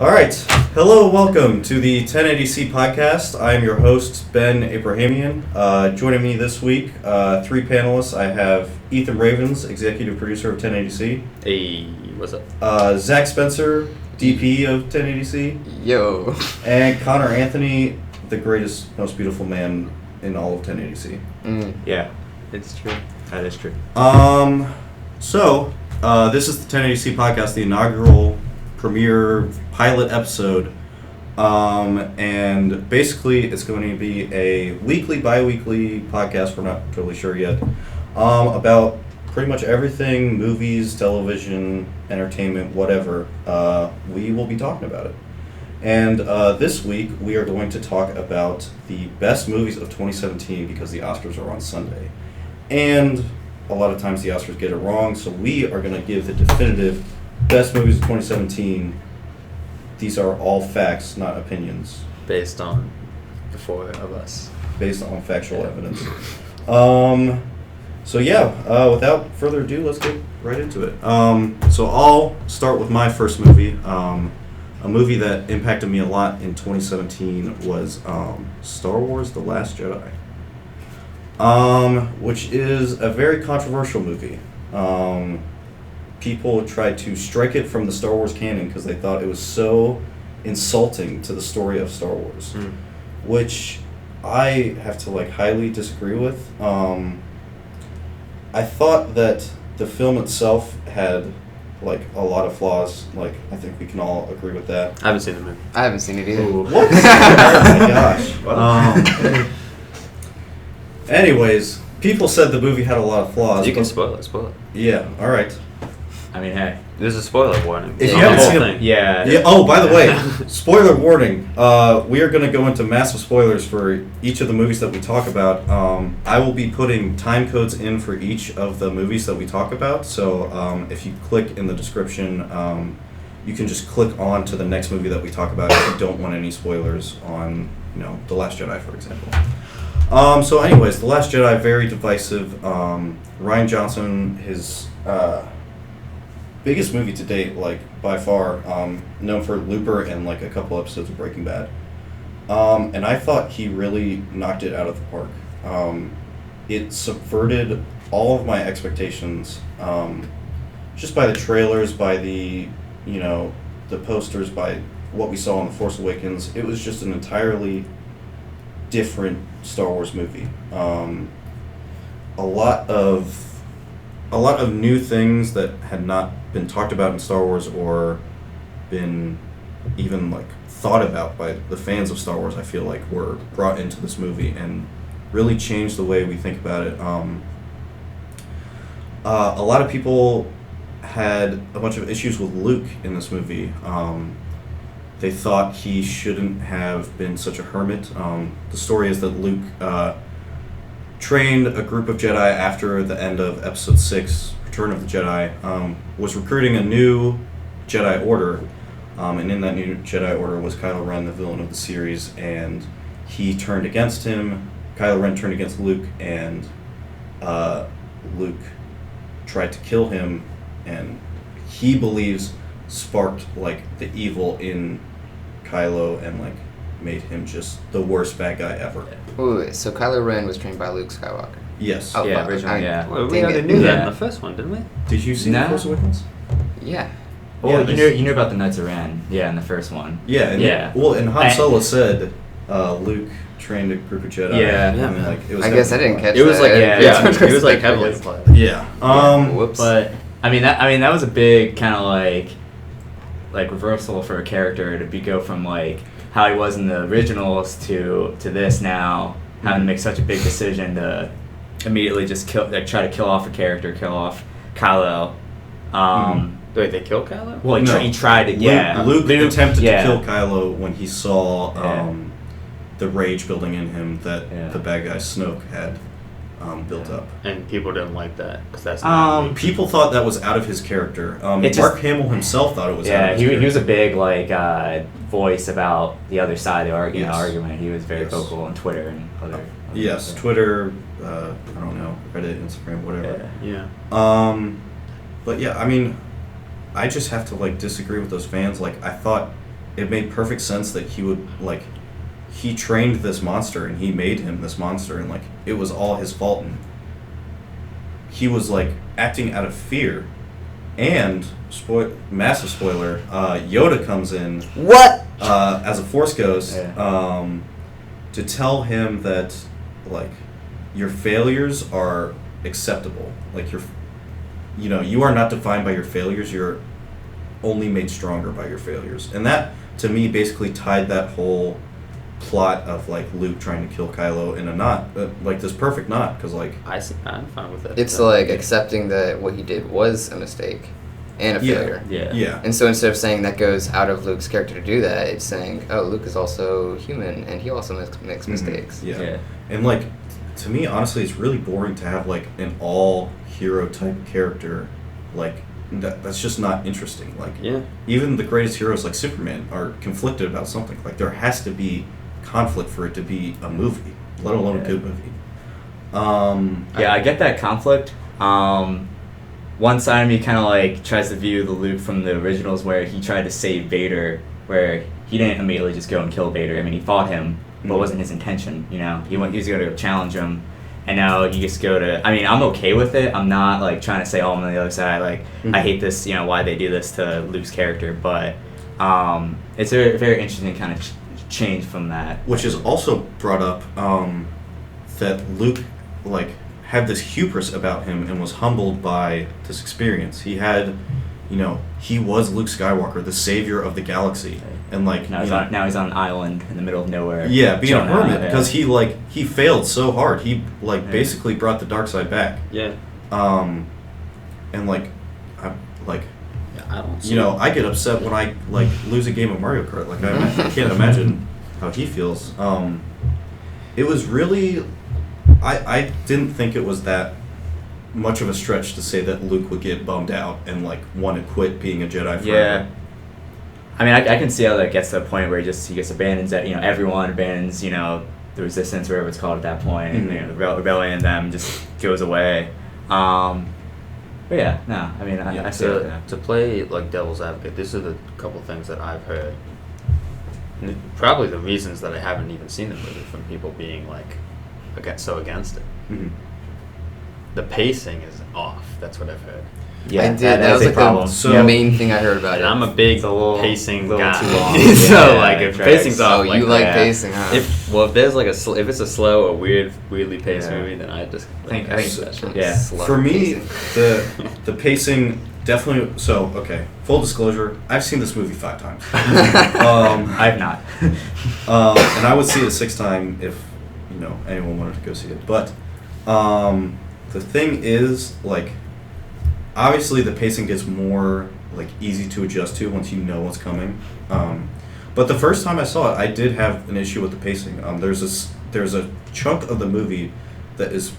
All right. Hello, welcome to the 1080C podcast. I am your host, Ben Abrahamian. Joining me this week, three panelists. I have Ethan Ravens, executive producer of 1080C. Hey, what's up? Zack Spencer, DP of 1080C. Yo. And Connor Anthony, the greatest, most beautiful man in all of 1080C. Yeah, it's true. That is true. So, this is the 1080C podcast, the inaugural premiere pilot episode, and basically it's going to be a weekly, bi-weekly podcast, we're not totally sure yet, about pretty much everything, movies, television, entertainment, whatever. We will be talking about it. And this week we are going to talk about the best movies of 2017 because the Oscars are on Sunday. And a lot of times the Oscars get it wrong, so we are going to give the definitive best movies of 2017. These are all facts, not opinions. Based on the four of us. Based on factual evidence. So yeah, without further ado, let's get right into it. So I'll start with my first movie. A movie that impacted me a lot in 2017 was Star Wars: The Last Jedi. Which is a very controversial movie. People tried to strike it from the Star Wars canon because they thought it was so insulting to the story of Star Wars, which I have to highly disagree with. I thought that the film itself had a lot of flaws. I think we can all agree with that. I haven't seen the movie. I haven't seen it either. Ooh. What? Oh my gosh. Anyways, people said the movie had a lot of flaws. You can spoil it. Yeah, alright. I mean, hey, there's a spoiler warning. If you haven't seen it, yeah. Oh, by the way, spoiler warning. We are going to go into massive spoilers for each of the movies that we talk about. I will be putting time codes in for each of the movies that we talk about. So if you click in the description, you can just click on to the next movie that we talk about if you don't want any spoilers on, The Last Jedi, for example. So anyways, The Last Jedi, very divisive. Rian Johnson, his biggest movie to date, by far, known for Looper and a couple episodes of Breaking Bad. And I thought he really knocked it out of the park. It subverted all of my expectations, just by the trailers, by the posters, by what we saw in The Force Awakens. It was just an entirely different Star Wars movie. A lot of new things that had not been talked about in Star Wars or been even thought about by the fans of Star Wars, I feel were brought into this movie and really changed the way we think about it. A lot of people had a bunch of issues with Luke in this movie. They thought he shouldn't have been such a hermit. The story is that Luke trained a group of Jedi after the end of Episode 6, Return of the Jedi, was recruiting a new Jedi Order, and in that new Jedi Order was Kylo Ren, the villain of the series, and he turned against him. Kylo Ren turned against Luke, and Luke tried to kill him, and he believes sparked the evil in Kylo and made him just the worst bad guy ever. Ooh, so Kylo Ren was trained by Luke Skywalker. Yes. Oh, yeah, originally, yeah. Well, we already knew that in the first one, didn't we? Did you see The Force Awakens? Yeah. Well, Yeah, you knew about the Knights of Ren, in the first one. Yeah, and and Han Solo said Luke trained a group of Jedi. Yeah. And, it was I guess I didn't catch It was that. it was heavily implied. Yeah. Whoops. But that was a big kind of reversal for a character to go from how he was in the originals to this now, having to make such a big decision to immediately just try to kill off a character, kill off Kylo. Wait, they killed Kylo? Well, he tried to. Luke attempted to kill Kylo when he saw the rage building in him that the bad guy Snoke had built up. And people didn't like that because that's not people thought that was out of his character. Mark Hamill himself thought it was out of his character. He was a big voice about the other side of the argument. He was very vocal on Twitter and other. Yes, Twitter. I don't know, Reddit, Instagram, whatever. Yeah. But yeah, I mean, I just have to disagree with those fans. I thought it made perfect sense that he would, like, he trained this monster and he made him this monster, and, like, it was all his fault, and he was, like, acting out of fear. And, massive spoiler, Yoda comes in What? as a Force ghost Yeah. to tell him that, like, your failures are acceptable. Like, you are not defined by your failures, you're only made stronger by your failures. And that, to me, basically tied that whole plot of, like, Luke trying to kill Kylo in a knot, like, this perfect knot, because, like... I'm fine with it. It's like accepting that what he did was a mistake and a failure. Yeah. And so instead of saying that goes out of Luke's character to do that, it's saying, oh, Luke is also human and he also makes mistakes. Yeah. And, like, to me, honestly, it's really boring to have, like, an all-hero type character, like, that's just not interesting. Like, even the greatest heroes, like Superman, are conflicted about something. Like, there has to be conflict for it to be a movie, let alone a good movie. I get that conflict. One side of me kind of, like, tries to view the Luke from the originals where he tried to save Vader, where he didn't immediately just go and kill Vader. I mean, he fought him, but it wasn't his intention, you know? He was going to go challenge him, and now you just go to... I mean, I'm okay with it. I'm not, like, trying to say, oh, I'm on the other side. Like, I hate this, you know, why they do this to Luke's character, but it's a very interesting kind of change from that. Which is also brought up that Luke, like, had this hubris about him and was humbled by this experience. He had, he was Luke Skywalker, the savior of the galaxy. And, like, now he's on an island in the middle of nowhere. Yeah, being a hermit, because he failed so hard. He, like, basically brought the dark side back. Yeah. And, like, I don't I get upset when I, like, lose a game of Mario Kart. Like, I can't imagine how he feels. It was really... I didn't think it was that much of a stretch to say that Luke would get bummed out and, like, want to quit being a Jedi forever. Yeah. I mean, I can see how that gets to a point where he gets abandons that, everyone abandons, the resistance, whatever it's called at that point, and, the rebellion and them just goes away. But yeah, no, I mean, I see it. To play, like, devil's advocate, these are the couple things that I've heard. And probably the reasons that I haven't even seen the movie from people being, like, so against it. Mm-hmm. The pacing is off. That's what I've heard. Yeah, I did. That was a like problem. the main thing I heard about And it. I'm a big pacing guy. too long. So, Yeah, like, it if drags. pacing's off, Oh, you like that. pacing, huh? if there's like if it's a slow or weirdly paced Yeah. movie, then I just I think that shit. yeah. Slow For me, pacing. the pacing definitely... So, okay, full disclosure, I've seen this movie 5 times. I've not. And I would see it a 6th time if, anyone wanted to go see it. But the thing is, like, obviously the pacing gets more, like, easy to adjust to once you know what's coming. But the first time I saw it, I did have an issue with the pacing. There's a chunk of the movie that is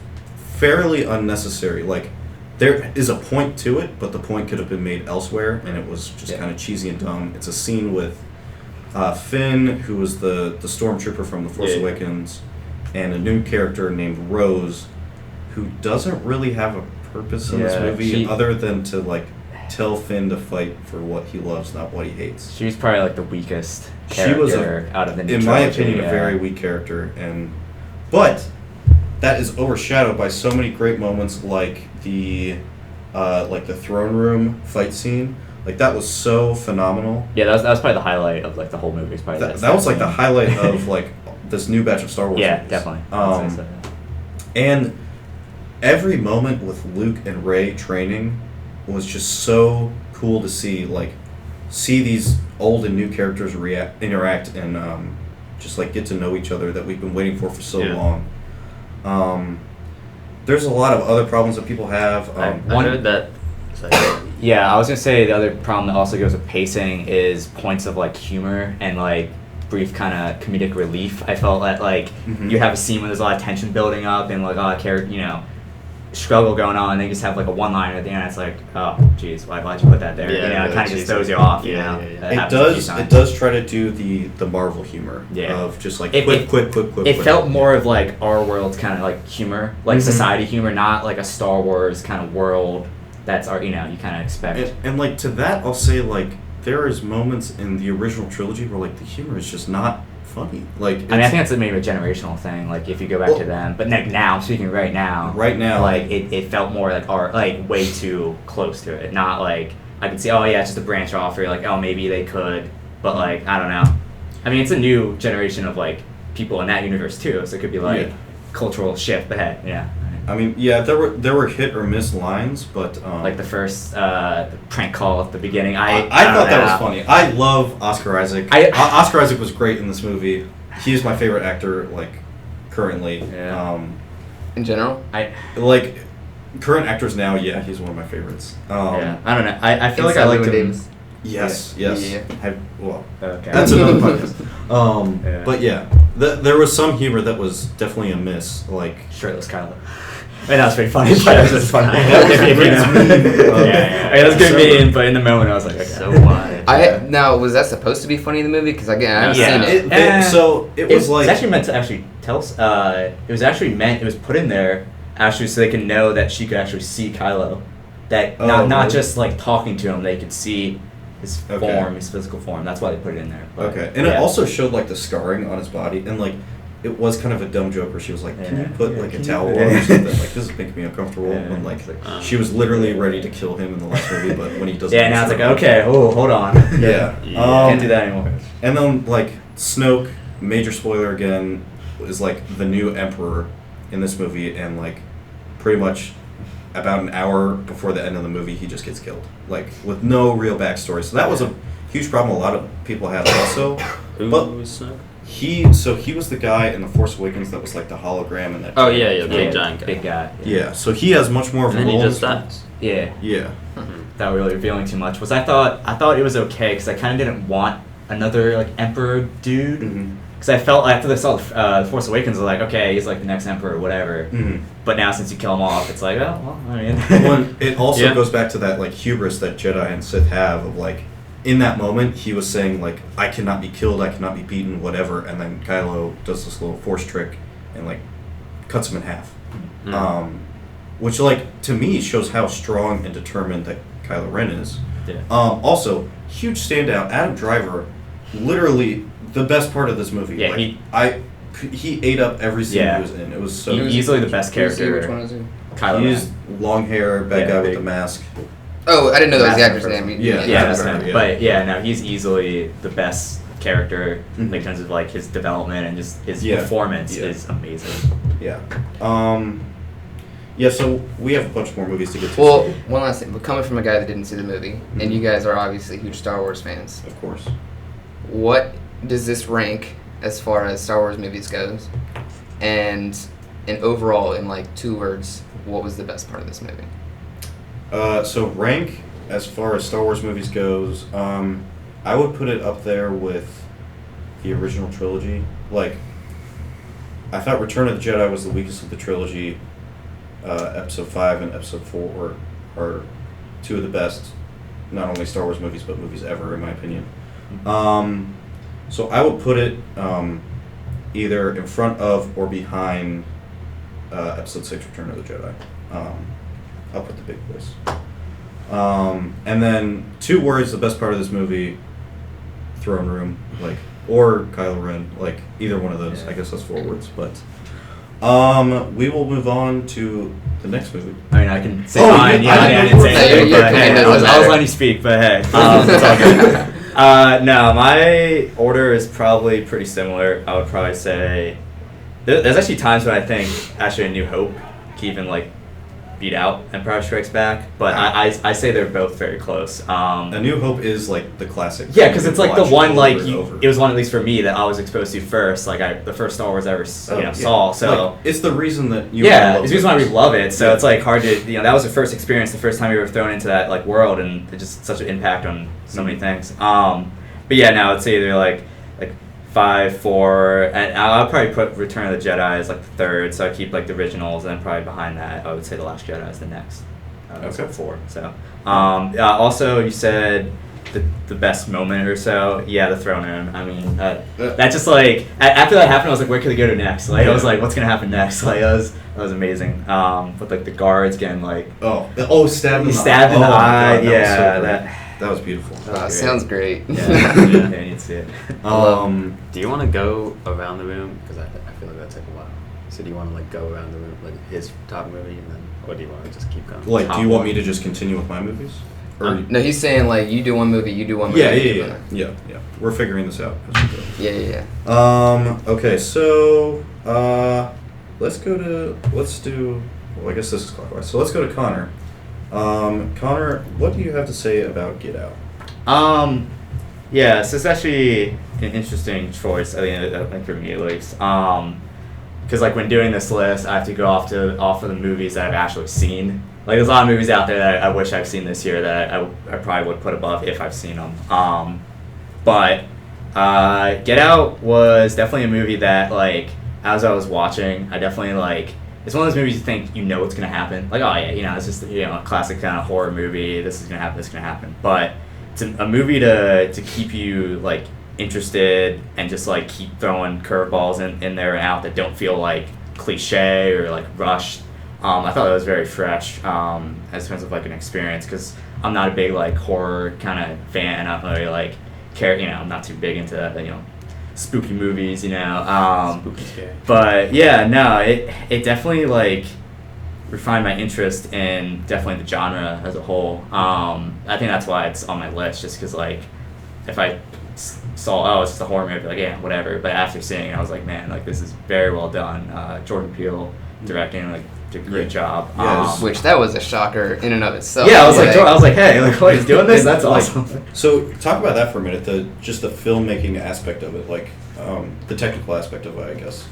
fairly unnecessary. Like, there is a point to it, but the point could have been made elsewhere, and it was just kind of cheesy and dumb. It's a scene with Finn, who was the stormtrooper from The Force Awakens, and a new character named Rose, who doesn't really have a purpose in this movie other than to, like, tell Finn to fight for what he loves, not what he hates. She was probably, like, the weakest She was character out of the new in my trilogy, opinion, a very weak character, but that is overshadowed by so many great moments, like the throne room fight scene. Like, that was so phenomenal. Yeah, that was probably the highlight of, like, the whole movie. That was, like, the highlight of, like, this new batch of Star Wars Yeah, movies. definitely. And every moment with Luke and Rey training was just so cool to see. Like, see these old and new characters interact and just, like, get to know each other that we've been waiting for so long. There's a lot of other problems that people have. I heard that. Yeah, I was gonna say the other problem that also goes with pacing is points of, like, humor and, like, brief kind of comedic relief. I felt that, like, you have a scene where there's a lot of tension building up and, like, a character, struggle going on, and they just have, like, a one-liner at the end. It's like, oh, geez, why'd you put that there? It kind of just throws you off. It does try to do the Marvel humor of just, like, quick. It felt more of, like, our world's kind of, like, humor, like society humor, not like a Star Wars kind of world that's our, you kind of expect. And like, to that, I'll say, like, there is moments in the original trilogy where like the humor is just not funny. Like, I mean, I think that's maybe a generational thing. Like, if you go back to them, but now, speaking right now, like it felt more like art, like way too close to it. Not like I could see, oh yeah, it's just a branch off, or like, oh maybe they could, but like I don't know. I mean, it's a new generation of like people in that universe too, so it could be like cultural shift. But hey, yeah. I mean, yeah, there were hit or miss lines, but like the first prank call at the beginning. I thought that was funny. I love Oscar Isaac. Oscar Isaac was great in this movie. He's my favorite actor, like currently. Yeah. In general, I like current actors now. Yeah, he's one of my favorites. Yeah, I don't know. I feel like I liked him. Davis. Yes. Yeah. Well, okay. That's another podcast. But yeah, there was some humor that was definitely a miss. Like shirtless Kylo. I mean, that was pretty funny. That was funny. That's good mean, but in the moment I was like, okay. So wide. Now, was that supposed to be funny in the movie? Because again, I haven't seen it. It was like... It's actually meant to actually tell us... it was actually meant... It was put in there actually so they can know that she could actually see Kylo. That not just like talking to him, they could see his form, his physical form. That's why they put it in there. But, and it also showed like the scarring on his body, and like it was kind of a dumb joke where she was like, "Can you put like a towel on or something?" Like, this is making me uncomfortable. And like she was literally ready to kill him in the last movie, but when he doesn't. Yeah, now it's like, okay, hold on. Can't do that anymore. And then like Snoke, major spoiler again, is like the new Emperor in this movie, and like pretty much about an hour before the end of the movie, he just gets killed, like with no real backstory. So that was a huge problem a lot of people had also. Who was Snoke? He was the guy in The Force Awakens that was like the hologram and that. Oh yeah, big giant guy. Big guy. Yeah, so he has much more of a And role. he just dies. Yeah. Mm-hmm. Without really revealing too much. I thought it was okay because I kind of didn't want another like Emperor dude. Because I felt after I saw The Force Awakens, I was like, okay, he's like the next Emperor or whatever. But now since you kill him off, it's like, oh well, I mean. It also goes back to that like hubris that Jedi and Sith have of like. In that moment, he was saying, like, I cannot be killed, I cannot be beaten, whatever, and then Kylo does this little force trick and, like, cuts him in half. Which, like, to me, shows how strong and determined that Kylo Ren is. Yeah. Also, huge standout, Adam Driver, literally the best part of this movie. Yeah, like, he ate up every scene he was in. It was so... easily the best character. Which one is he? Kylo He's long hair, bad guy with the mask. Oh, I didn't know that was the actor's name. That's him. But yeah, no, he's easily the best character like, in terms of like his development and just his performance is amazing. Yeah. So we have a bunch more movies to get to. Well, one last thing. But coming from a guy that didn't see the movie, and you guys are obviously huge Star Wars fans. Of course. What does this rank as far as Star Wars movies goes? And overall, in like 2 words, what was the best part of this movie? So rank as far as Star Wars movies goes, I would put it up there with the original trilogy. Like, I thought Return of the Jedi was the weakest of the trilogy. Episode 5 and Episode 4 are 2 of the best, not only Star Wars movies, but movies ever, in my opinion. So I would put it either in front of or behind Episode 6, Return of the Jedi. I'll put the big boys. And then 2 words, the best part of this movie, throne room, like, or Kylo Ren, like, either one of those. I guess that's 4 words, but we will move on to the next movie. I mean, I can say mine. I didn't say it, but hey, I was letting you speak, but hey, it's all good. No, my order is probably pretty similar. I would probably say there's actually times when I think actually A New Hope can even like beat out Empire Strikes Back, but I say they're both very close. A New Hope is like the classic. Yeah, because it's like the one like it was one at least for me that I was exposed to first. Like the first Star Wars I ever saw. So like, it's the reason that you it's the reason why we love it. So it's like hard to that was the first experience, the first time we were thrown into that like world, and it just such an impact on so many things. But yeah, now it's either like 5, 4, and I'll probably put Return of the Jedi as like the 3rd, so I keep like the originals, and then probably behind that I would say The Last Jedi is the next. So 4. So also you said the best moment or so, the throne room. I mean that just like after that happened, I was like, where could they go to next? Like I was like, what's gonna happen next? Like that was amazing. With like the guards getting like stabbed in the eye. That was beautiful. Sounds great. Yeah, I need to see it. Do you want to go around the room? Because I feel like that take a while. So do you want to like go around the room, like his top movie, and then, or do you want to just keep going? Like, Top do you want one? me to just continue with my movies? Or No, he's saying like you do one movie, you do one movie. Yeah. We're figuring this out as we go. Yeah. Okay, so let's do. Well, I guess this is clockwise. So let's go to Connor. Connor, what do you have to say about Get Out? Yeah, so it's actually an interesting choice. I think for me at least. Because like when doing this list, I have to go off of the movies that I've actually seen. Like there's a lot of movies out there that I wish I've seen this year that I probably would put above if I've seen them. But Get Out was definitely a movie that like as I was watching, I definitely like. It's one of those movies you think you know what's gonna happen. Like, oh yeah, it's just a classic kind of horror movie. This is gonna happen. But it's a movie to keep you like interested and just like keep throwing curveballs in there and out that don't feel like cliche or like rushed. I thought that was very fresh as terms of like an experience because I'm not a big like horror kind of fan. I don't really like care. I'm not too big into that. Spooky movies, Spooky scary. But yeah, no, it definitely like refined my interest in definitely the genre as a whole. I think that's why it's on my list, just because like if I saw it's just a horror movie, like yeah, whatever. But after seeing it, I was like, man, like this is very well done. Jordan Peele directing, like did a great job. Which that was a shocker in and of itself. Yeah, I was like, hey, like what he's doing this? That's awesome. So talk about that for a minute. The filmmaking aspect of it, like the technical aspect of it, I guess.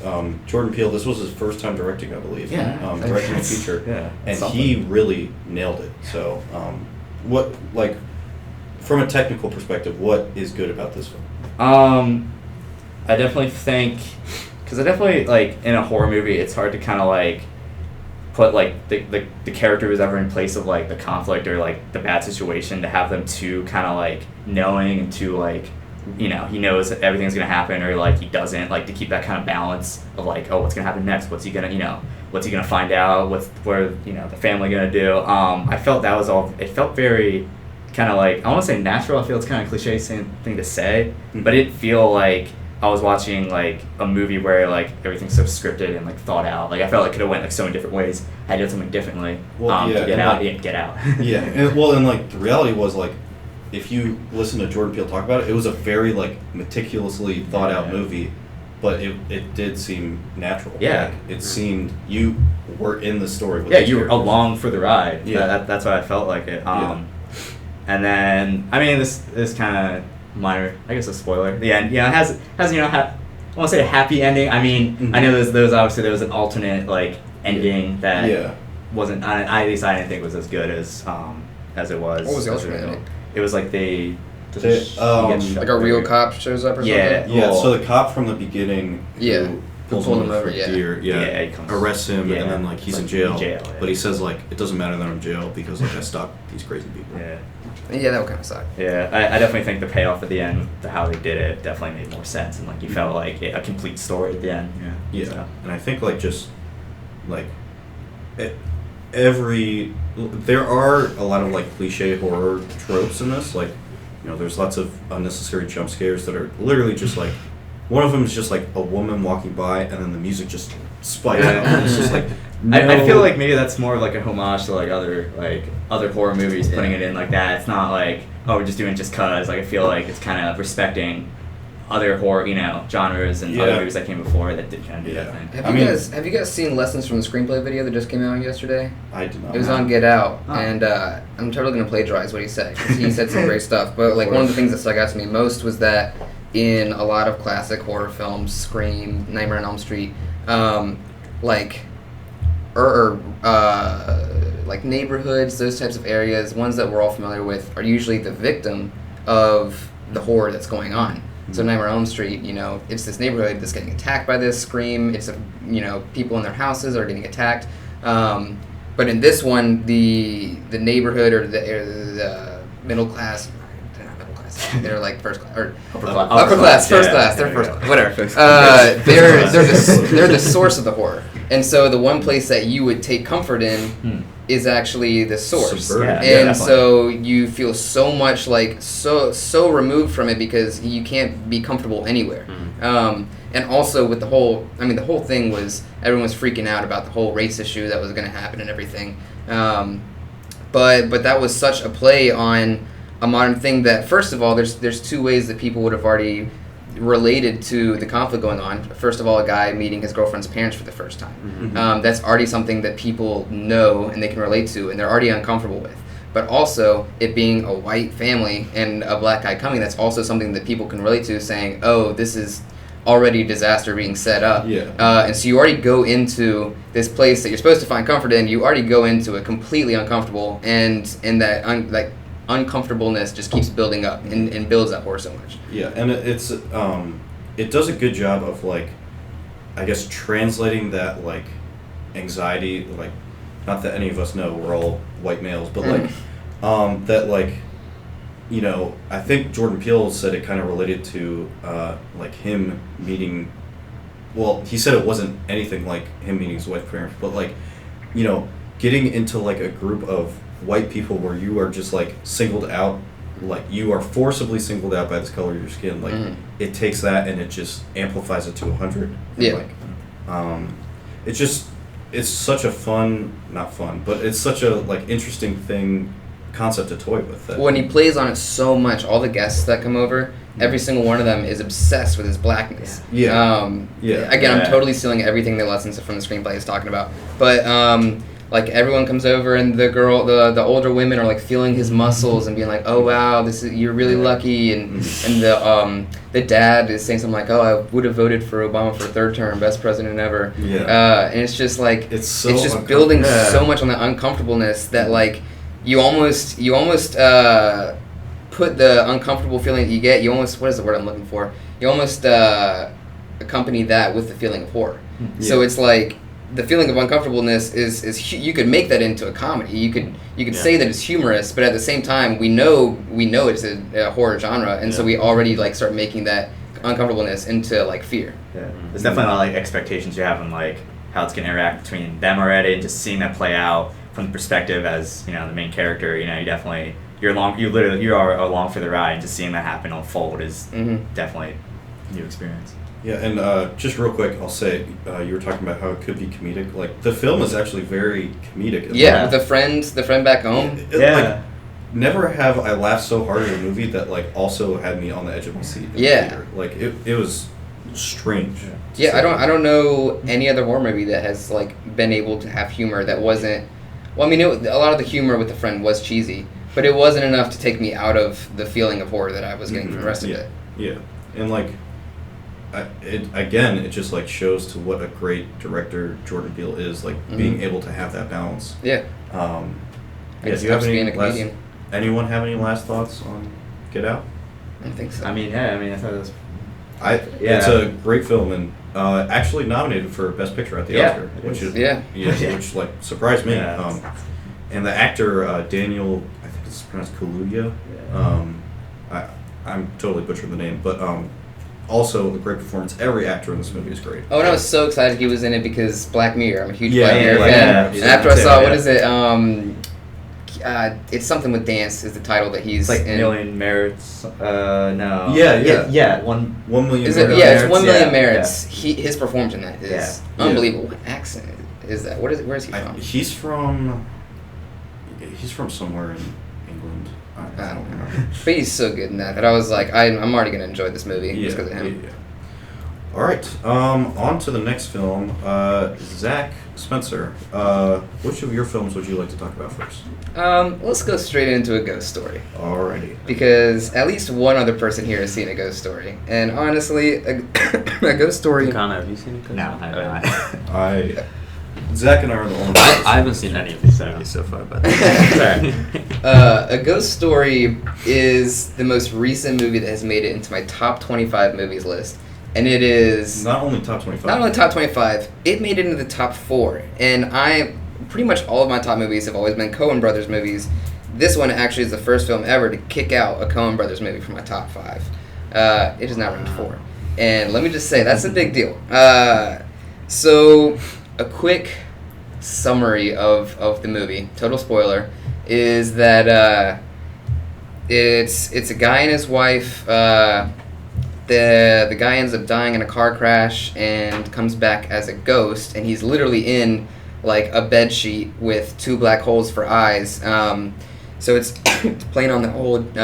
Jordan Peele, this was his first time directing, I believe. Yeah. Directing a feature. Yeah. And he really nailed it. So, what like from a technical perspective, what is good about this film? I definitely think because I definitely like in a horror movie, it's hard to kind of like put like the character who's ever in place of like the conflict or like the bad situation to have them too kind of like knowing and too like he knows that everything's gonna happen or like he doesn't, like to keep that kind of balance of like, oh, what's gonna happen next, what's he gonna find out, where the family gonna do. I felt that was all, it felt very kind of like, I want to say natural. I feel it's kind of cliche thing to say, but it feel like I was watching like a movie where like everything's so scripted and like thought out. Like I felt like it could have went like so many different ways. I did something differently to get out. Yeah, and like the reality was like, if you listen to Jordan Peele talk about it, it was a very like meticulously thought out movie, but it did seem natural. Yeah, like, it seemed you were in the story. With you were along for the ride. Yeah, that's what I felt like it. And then I mean this kind of minor, I guess a spoiler. The end, has I want to say a happy ending. I mean, I know there was an alternate like ending that wasn't. At least I didn't think was as good as it was. What was the alternate ending? It was like like a real cop shows up or something. Yeah. So the cop from the beginning. Who pulls him over for deer. He comes, arrests him, and then like he's in jail. Yeah. But he says like it doesn't matter that I'm in jail because like I stopped these crazy people. Yeah, that would kind of suck. Yeah, I definitely think the payoff at the end, how they did it, definitely made more sense, and like you felt like a complete story at the end. Yeah. So. And I think like just like there are a lot of like cliche horror tropes in this. Like, there's lots of unnecessary jump scares that are literally just like, one of them is just like a woman walking by and then the music just spikes up and it's just like. I feel like maybe that's more like a homage to like other horror movies, putting it in like that. It's not like, oh, we're just doing it just cause. Like I feel like it's kind of respecting other horror, genres and other movies that came before that did kind of do that thing. Have you guys seen Lessons from the Screenplay video that just came out yesterday? I did not. It was on Get Out, and I'm totally gonna plagiarize what he said because he said some great stuff. But like one of the things that stuck out to me most was that in a lot of classic horror films, Scream, Nightmare on Elm Street, like neighborhoods, those types of areas, ones that we're all familiar with, are usually the victim of the horror that's going on. So Nightmare on Elm Street, it's this neighborhood that's getting attacked by this. Scream, it's people in their houses are getting attacked. But in this one, the neighborhood or the middle class. They're not middle class. They're like first class or upper class, first class. They're first class, whatever. They're the source of the horror. And so the one place that you would take comfort in is actually the source. Subverted. Yeah, And definitely. so you feel so much like so removed from it because you can't be comfortable anywhere. And also with the whole thing was everyone was freaking out about the whole race issue that was going to happen and everything. But that was such a play on a modern thing that, first of all, there's two ways that people would have already related to the conflict going on. First of all, a guy meeting his girlfriend's parents for the first time. That's already something that people know and they can relate to, and they're already uncomfortable with. But also, it being a white family and a black guy coming, that's also something that people can relate to, saying, oh, this is already disaster being set up. And so you already go into this place that you're supposed to find comfort in, you already go into it completely uncomfortable, and that uncomfortableness just keeps building up and builds that horror so much. Yeah, and it's it does a good job of, like, I guess, translating that, like, anxiety, like, not that any of us know, we're all white males, but like that, like, you know, I think Jordan Peele said it kind of related to like him meeting, well, he said it wasn't anything like him meeting his wife's parents, but, like, you know, getting into, like, a group of white people where you are just, like, singled out, like, you are forcibly singled out by the color of your skin, like, it takes that and it just amplifies it to 100. Yeah. Like, it's such a not fun, but it's such a, like, interesting concept to toy with. That. When he plays on it so much, all the guests that come over, every single one of them is obsessed with his blackness. Again, I'm totally stealing everything the lessons from the screenplay is talking about. But like, everyone comes over and the older women are, like, feeling his muscles and being like, oh wow, you're really lucky, and the dad is saying something like, oh, I would have voted for Obama for a third term, best president ever. And it's just like it's just building so much on the uncomfortableness that, like, you almost put the uncomfortable feeling that you get, what is the word I'm looking for? You almost accompany that with the feeling of horror. So it's like, the feeling of uncomfortableness is you could make that into a comedy. You could say that it's humorous, but at the same time, we know it's a horror genre, and so we already, like, start making that uncomfortableness into, like, fear. There's definitely a lot of, like, expectations you have on, like, how it's gonna interact between them already, and just seeing that play out from the perspective as, you know, the main character. You know, you are along for the ride, and just seeing that happen unfold is definitely a new experience. Yeah, and just real quick, I'll say, you were talking about how it could be comedic. Like, the film is actually very comedic. With the friend back home. Like, never have I laughed so hard at a movie that, like, also had me on the edge of my seat in the theater. Like, it was strange. I don't know any other horror movie that has, like, been able to have humor that wasn't. Well, I mean, a lot of the humor with the friend was cheesy, but it wasn't enough to take me out of the feeling of horror that I was getting from the rest of it. Yeah, and, like, it just, like, shows to what a great director Jordan Peele is, like, being able to have that balance. Do you have anyone have any last thoughts on Get Out? I don't think so. I thought it was. It's a great film, and actually nominated for Best Picture at the Oscar, which is which, like, surprised me. And the actor Daniel, I think it's pronounced Kaluuya. I'm totally butchering the name, but also a great performance. Every actor in this movie is great. Oh, and I was so excited he was in it because Black Mirror. I'm a huge Black Mirror fan. And after I saw, what is it? It's something with dance is the title that he's like in. Million Merits. No. Yeah. 1 million. Is it? Yeah, it's 1 Million Merits. His performance in that is unbelievable. What accent is that? Where is he from? He's from somewhere in England. I don't know. But he's so good in that I was like, I'm already gonna enjoy this movie just because of him. All right. On to the next film. Zack Spencer. Which of your films would you like to talk about first? Let's go straight into a ghost story. Alrighty. Because at least one other person here has seen a ghost story, and honestly, a ghost story. Connor, have you seen a ghost story? No, I haven't. Zach and I are the only. I haven't seen any of these movies so far, but A Ghost Story is the most recent movie that has made it into my top 25 movies list, and it is not only top 25. Not only top 25, it made it into the top 4, and pretty much all of my top movies have always been Coen Brothers movies. This one actually is the first film ever to kick out a Coen Brothers movie from my top 5. It is now ranked 4, and let me just say that's a big deal. So a quick summary of the movie, total spoiler, is that it's a guy and his wife. The guy ends up dying in a car crash and comes back as a ghost, and he's literally in like a bed sheet with 2 black holes for eyes. So it's playing on the old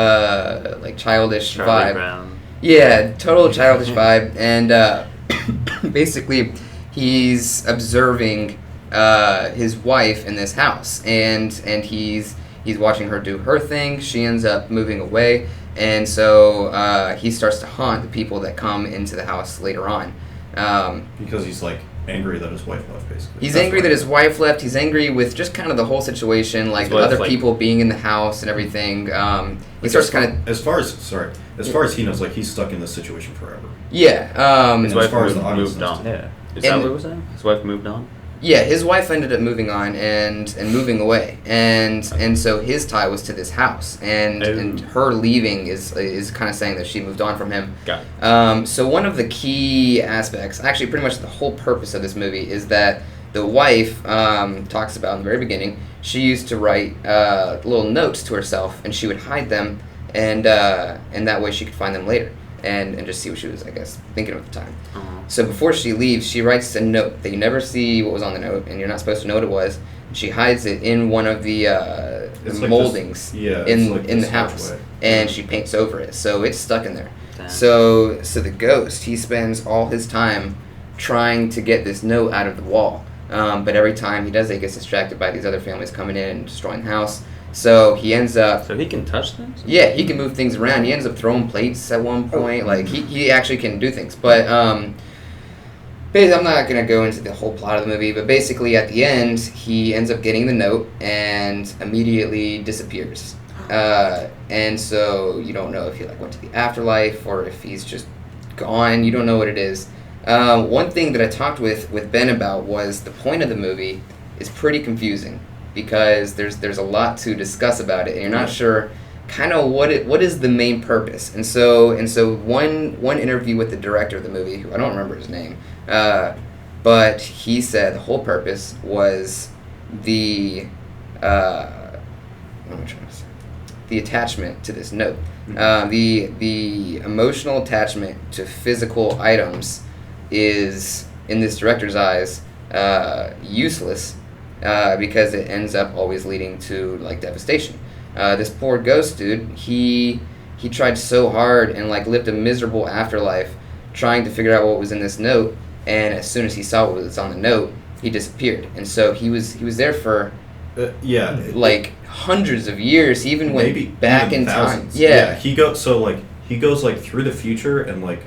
like childish Charlie vibe. Brown. Yeah, total childish vibe, and basically he's observing his wife in this house, and he's watching her do her thing. She ends up moving away. And so he starts to haunt the people that come into the house later on. Because he's like angry that his wife left, basically. He's angry that his wife left. He's angry with just kind of the whole situation, like other people being in the house and everything. He starts kind of as far as he knows, like he's stuck in this situation forever. Yeah. His wife as far as moved the on. Yeah. Is that what it was saying? His wife moved on? Yeah, his wife ended up moving on and moving away, and so his tie was to this house, and her leaving is kind of saying that she moved on from him. Got it. So one of the key aspects, actually pretty much the whole purpose of this movie, is that the wife talks about in the very beginning. She used to write little notes to herself, and she would hide them, and that way she could find them later. And just see what she was, I guess, thinking of at the time. Uh-huh. So before she leaves, she writes a note that you never see what was on the note, and you're not supposed to know what it was. She hides it in one of the like moldings in the house, and she paints over it, so it's stuck in there. Damn. So the ghost, he spends all his time trying to get this note out of the wall, but every time he does it, he gets distracted by these other families coming in and destroying the house. So he ends up... So he can touch things? Yeah, he can move things around. He ends up throwing plates at one point. Like, he actually can do things. But, basically, I'm not going to go into the whole plot of the movie, but basically, at the end, he ends up getting the note and immediately disappears. And so you don't know if he, like, went to the afterlife or if he's just gone. You don't know what it is. One thing that I talked with Ben about was the point of the movie is pretty confusing, because there's a lot to discuss about it, and you're not sure kind of what is the main purpose. And so one interview with the director of the movie, who I don't remember his name, but he said the whole purpose was the what am I trying to say? The attachment to this note. The emotional attachment to physical items is, in this director's eyes, useless. Because it ends up always leading to like devastation. This poor ghost dude, he tried so hard and like lived a miserable afterlife trying to figure out what was in this note, and as soon as he saw what was on the note, he disappeared. And so he was there for like hundreds of years. He even went back in time. Yeah, he goes through the future, and like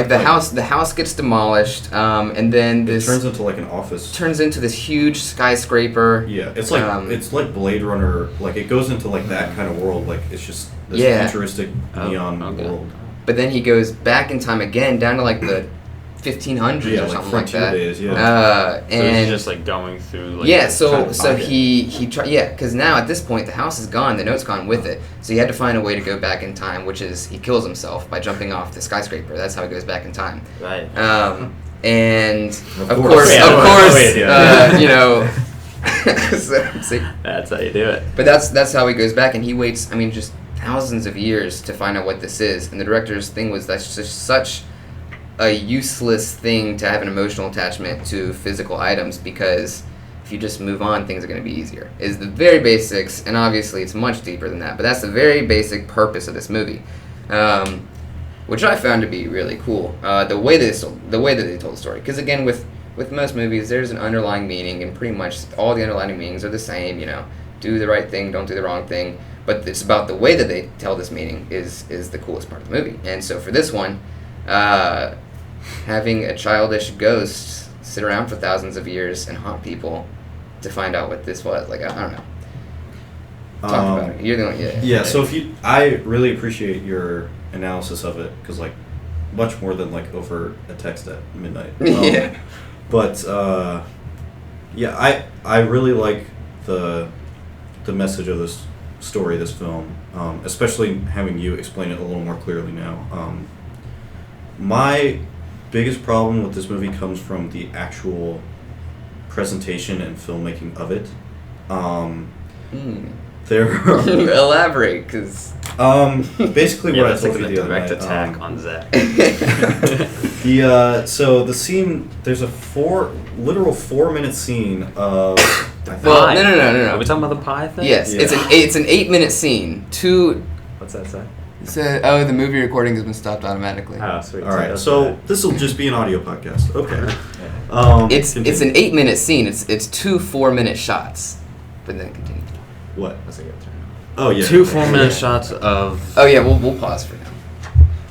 the house gets demolished, and then it turns into like an office. Turns into this huge skyscraper. Yeah, it's like Blade Runner. Like it goes into like that kind of world. Like it's just this futuristic neon world. But then he goes back in time again, down to like the 1500s or something like that. Days, and so he's just like going through. Like, so he tried. Yeah, because now at this point the house is gone, the note's gone with it. So he had to find a way to go back in time, which is he kills himself by jumping off the skyscraper. That's how he goes back in time. Right. And of course, you know. See, that's how you do it. But that's how he goes back, and he waits. I mean, just thousands of years to find out what this is. And the director's thing was that's just such a useless thing to have an emotional attachment to physical items, because if you just move on, things are going to be easier. Is the very basics, and obviously it's much deeper than that, but that's the very basic purpose of this movie, which I found to be really cool. The way that they told the story, because again, with most movies, there's an underlying meaning, and pretty much all the underlying meanings are the same. You know, do the right thing, don't do the wrong thing. But it's about the way that they tell this meaning is the coolest part of the movie. And so for this one, having a childish ghost sit around for thousands of years and haunt people to find out what this was, like, I don't know. Talk about it. You're the one, yeah. So I really appreciate your analysis of it, because like much more than like over a text at midnight. Yeah. But I really like the message of this story, this film, especially having you explain it a little more clearly now. My biggest problem with this movie comes from the actual presentation and filmmaking of it. Hmm. There are Elaborate, because basically Yeah, what I that's told like you the the other direct night. attack on Zack. So the scene, there's a literal 4-minute scene of. Well, Pie. no. Are we talking about the pie thing? Yes, Yeah. it's an 8-minute scene. What's that say? The movie recording has been stopped automatically. Oh, sweet. All right, Okay. so this will just be an audio podcast. Okay. Yeah. It's an 8-minute scene. It's 2 4-minute shots. But then continue. What? That's a good turn. Oh yeah. 2 4-minute shots of. Oh yeah, we'll pause for now.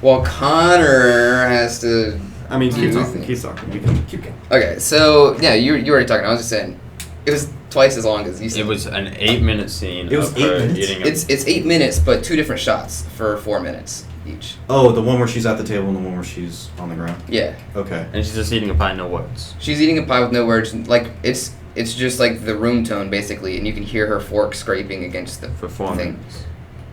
While Connor has to. I mean, keep do talking. things. Keep talking. We can keep going. Okay, so yeah, you already talking. I was just saying, it was twice as long as you said. It was an 8-minute scene. It was of 8 her minutes? eating a It's 8 minutes, but 2 different shots for 4 minutes each. Oh, the one where she's at the table and the one where she's on the ground. Yeah, Okay. and she's just eating a pie, no words. she's eating a pie with no words. Like it's just like the room tone basically, and you can hear her fork scraping against the For 4 thing. minutes.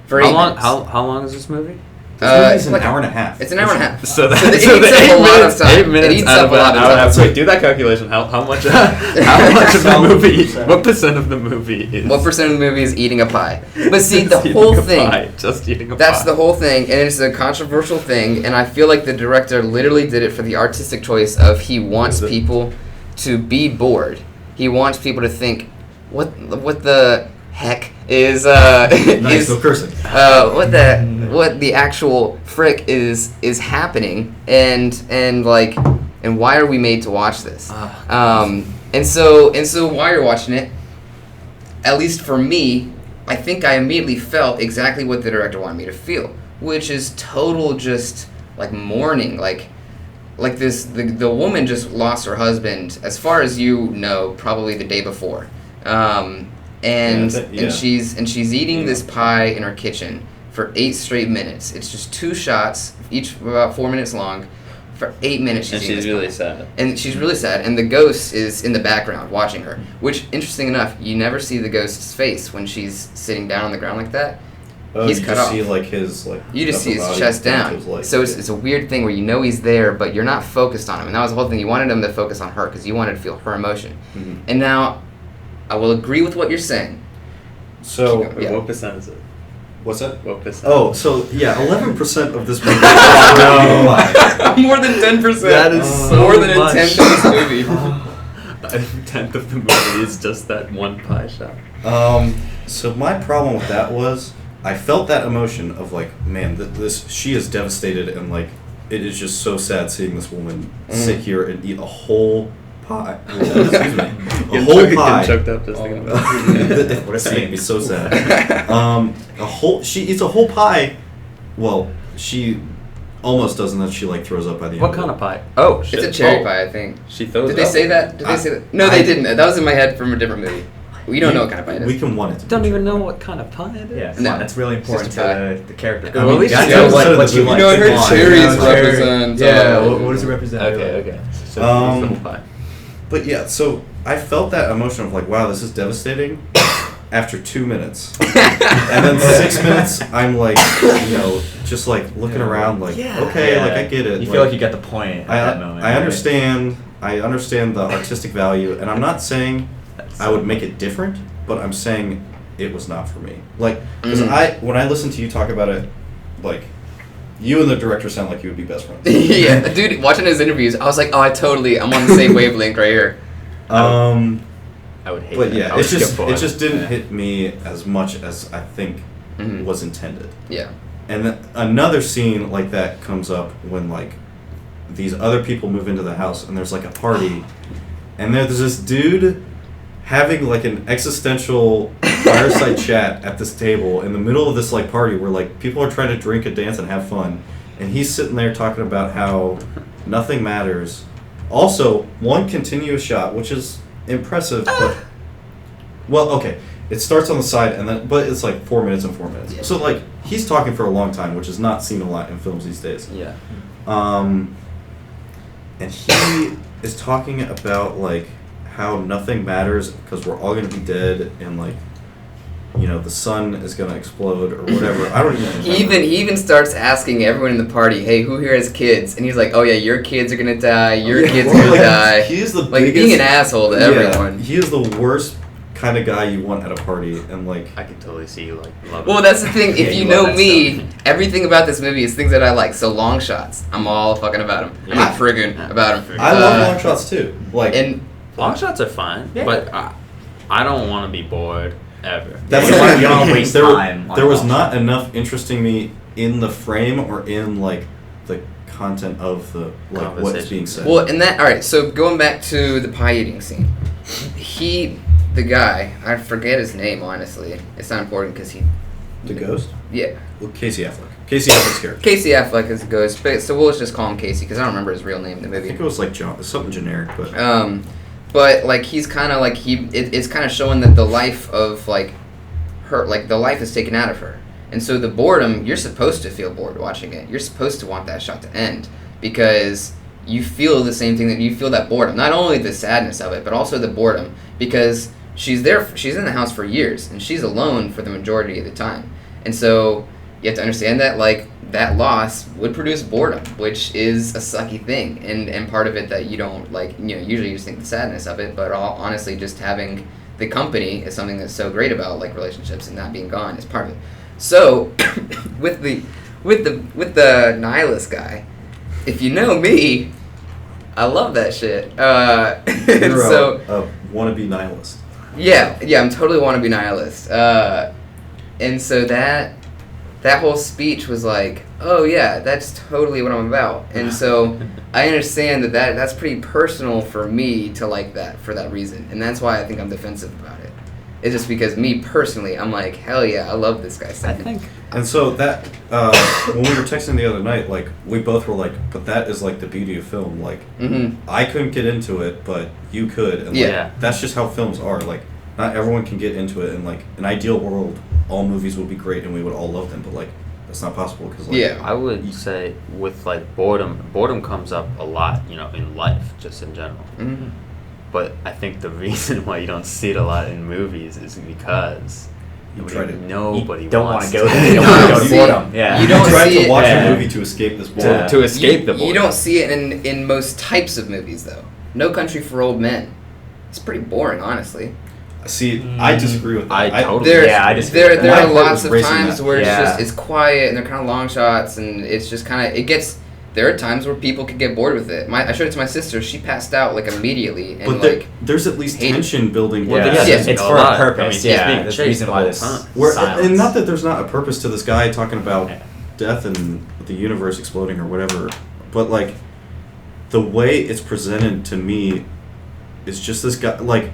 For How 8 long? minutes. How long is this movie? This movie's it's an like- hour and a half. It's an hour and a half. So it that eats so the up 8 a lot minutes, of time. 8 minutes It eats out up of a lot of an hour. time. Wait, do that calculation. How much? How much of the movie? What percent of the movie is? What percent of the movie is eating a pie? But see, the just eating whole a thing. pie, just eating a That's pie. the whole thing, and it's a controversial thing, and I feel like the director literally did it for the artistic choice of he wants people to be bored. He wants people to think, what the heck is Nice, no cursing. what the actual frick is happening, and why are we made to watch this? And so while you're watching it, at least for me, I think I immediately felt exactly what the director wanted me to feel, which is total just like mourning, like this the woman just lost her husband, as far as you know, probably the day before. And she's eating this pie in her kitchen for 8 straight minutes. It's just 2 shots, each about 4 minutes long. For 8 minutes she's And eating she's this really pie. sad. And she's really sad, and the ghost is in the background watching her. Which, interesting enough, you never see the ghost's face when she's sitting down on the ground like that. Oh, He's you cut just off. see like his like. You just see upper his body chest down to down. his legs, So yeah. it's a weird thing where you know he's there, but you're not focused on him. And that was the whole thing. You wanted him to focus on her because you wanted to feel her emotion. Mhm. And now, I will agree with what you're saying. So Wait, Yeah. what percent is it? what's that? What percent? Oh, so yeah, 11% of this movie. No. More than 10%. That is so More than much. a tenth of this movie. A tenth of the movie is just that one pie shot. So my problem with that was I felt that emotion of like, man, this she is devastated, and like it is just so sad seeing this woman sit here and eat a whole pie. Excuse me, a whole pie. Choked up just thinking about What a scene! It'd be so sad. She eats a whole pie. Well, she almost doesn't. That she like throws up by the end. What kind of pie? Oh, shit. It's a cherry Oh, pie, I think. She throws Did they up. say that? Did they say that? No, they didn't. That was in my head from a different movie. We don't know what kind of pie it is. We can want it. To Don't be even true. know what kind of pie it is. Yeah, No. that's really It's important just a pie. to the character. I mean, at least that's you know what you like. You know, I heard Come on, cherries you know, represent. Yeah, what does it represent? Okay. So Um, it's the whole pie. But yeah, so I felt that emotion of like, wow, this is devastating. After 2 minutes, and then 6 minutes, I'm like, just like looking around, like, okay, like I get it. You feel like you got the point at that moment. I right? understand. I understand the artistic value, and I'm not saying I would make it different, but I'm saying it was not for me. Like, because when I listen to you talk about it, like, you and the director sound like you would be best friends. Yeah, dude, watching his interviews, I was like, I'm on the same wavelength right here. I would hate But that. yeah, I would it skip just forward. didn't Yeah. hit me as much as I think Mhm. was intended. Yeah. And then another scene like that comes up when like these other people move into the house and there's like a party, and there's this dude having like an existential fireside chat at this table in the middle of this like party where like people are trying to drink and dance and have fun, and he's sitting there talking about how nothing matters. Also, one continuous shot, which is impressive, but well, okay. It starts on the side, and then but it's like 4 minutes and 4 minutes. Yeah. So like he's talking for a long time, which is not seen a lot in films these days. Yeah. And he is talking about like how nothing matters because we're all gonna be dead, and like the sun is gonna explode or whatever. I don't even remember. He even starts asking everyone in the party, "Hey, who here has kids?" And he's like, "Oh yeah, your kids are gonna die. Your kids are gonna die." He's the like biggest, being an asshole to everyone. He is the worst kind of guy you want at a party, and like I can totally see you loving Well, that's the thing. Yeah, If you you know love that me, stuff. everything about this movie is things that I like. So long shots, I'm all fucking about them. Yeah. I'm friggin' about them. I love long shots too. Like And Long shots are fine, Yeah. but I don't want to be bored ever. that's You the don't- thing. you don't waste there, time on there was long not shots. enough interesting me in the frame or in like the content of the like what's being said. well, and that all right. So going back to the pie eating scene, the guy, I forget his name. Honestly, it's not important because The ghost? yeah. Well, Casey Affleck. Casey Affleck's character. Casey Affleck is a ghost, but so we'll just call him Casey because I don't remember his real name in the I movie. think it was like John, something generic, but But like he's kind of like it's kind of showing that the life of like her, like the life is taken out of her, and so the boredom, you're supposed to feel bored watching it. You're supposed to want that shot to end because you feel the same thing, that you feel that boredom, not only the sadness of it, but also the boredom because she's in the house for years and she's alone for the majority of the time, and so you have to understand that like that loss would produce boredom, which is a sucky thing, and part of it that you don't like, usually you just think the sadness of it, but honestly just having the company is something that's so great about like relationships, and not being gone is part of it. So with the nihilist guy, if you know me, I love that shit. you're So a wannabe nihilist. yeah, I'm totally wannabe nihilist. And so that whole speech was like, oh yeah, that's totally what I'm about. And so I understand that's pretty personal for me to like that for that reason. And that's why I think I'm defensive about it. It's just because me personally, I'm like, hell yeah, I love this guy I second. think And so that when we were texting the other night, like we both were like, but that is like the beauty of film. Like I couldn't get into it, but you could, and Yeah. like, that's just how films are. Like not everyone can get into it, and like an ideal world, all movies would be great and we would all love them, but like that's not possible because like Yeah. I would say with like boredom comes up a lot, in life, just in general. Mhm. But I think the reason why you don't see it a lot in movies is because nobody you don't want wants to go there. You don't want to go to See, boredom. Yeah. you don't try see to it- watch Yeah. a movie to escape this boredom. to escape the boredom. You don't see it in most types of movies though. No Country for Old Men. It's pretty boring, honestly. See, I disagree with that. I totally- There, Yeah, I just- there My are heart lots was of racing times that. where Yeah. it's quiet and they're kind of long shots, and it's just kind of there are times where people could get bored with it. I showed it to my sister. She passed out like immediately, and But like there's at least hate it. tension building. Yeah, yeah, yeah, it's a for lot. a purpose. I mean, he's yeah, being there's a chased reason the why whole this time. silence. And not that there's not a purpose to this guy talking about Yeah. death and the universe exploding or whatever, but like the way it's presented to me is just this guy. Like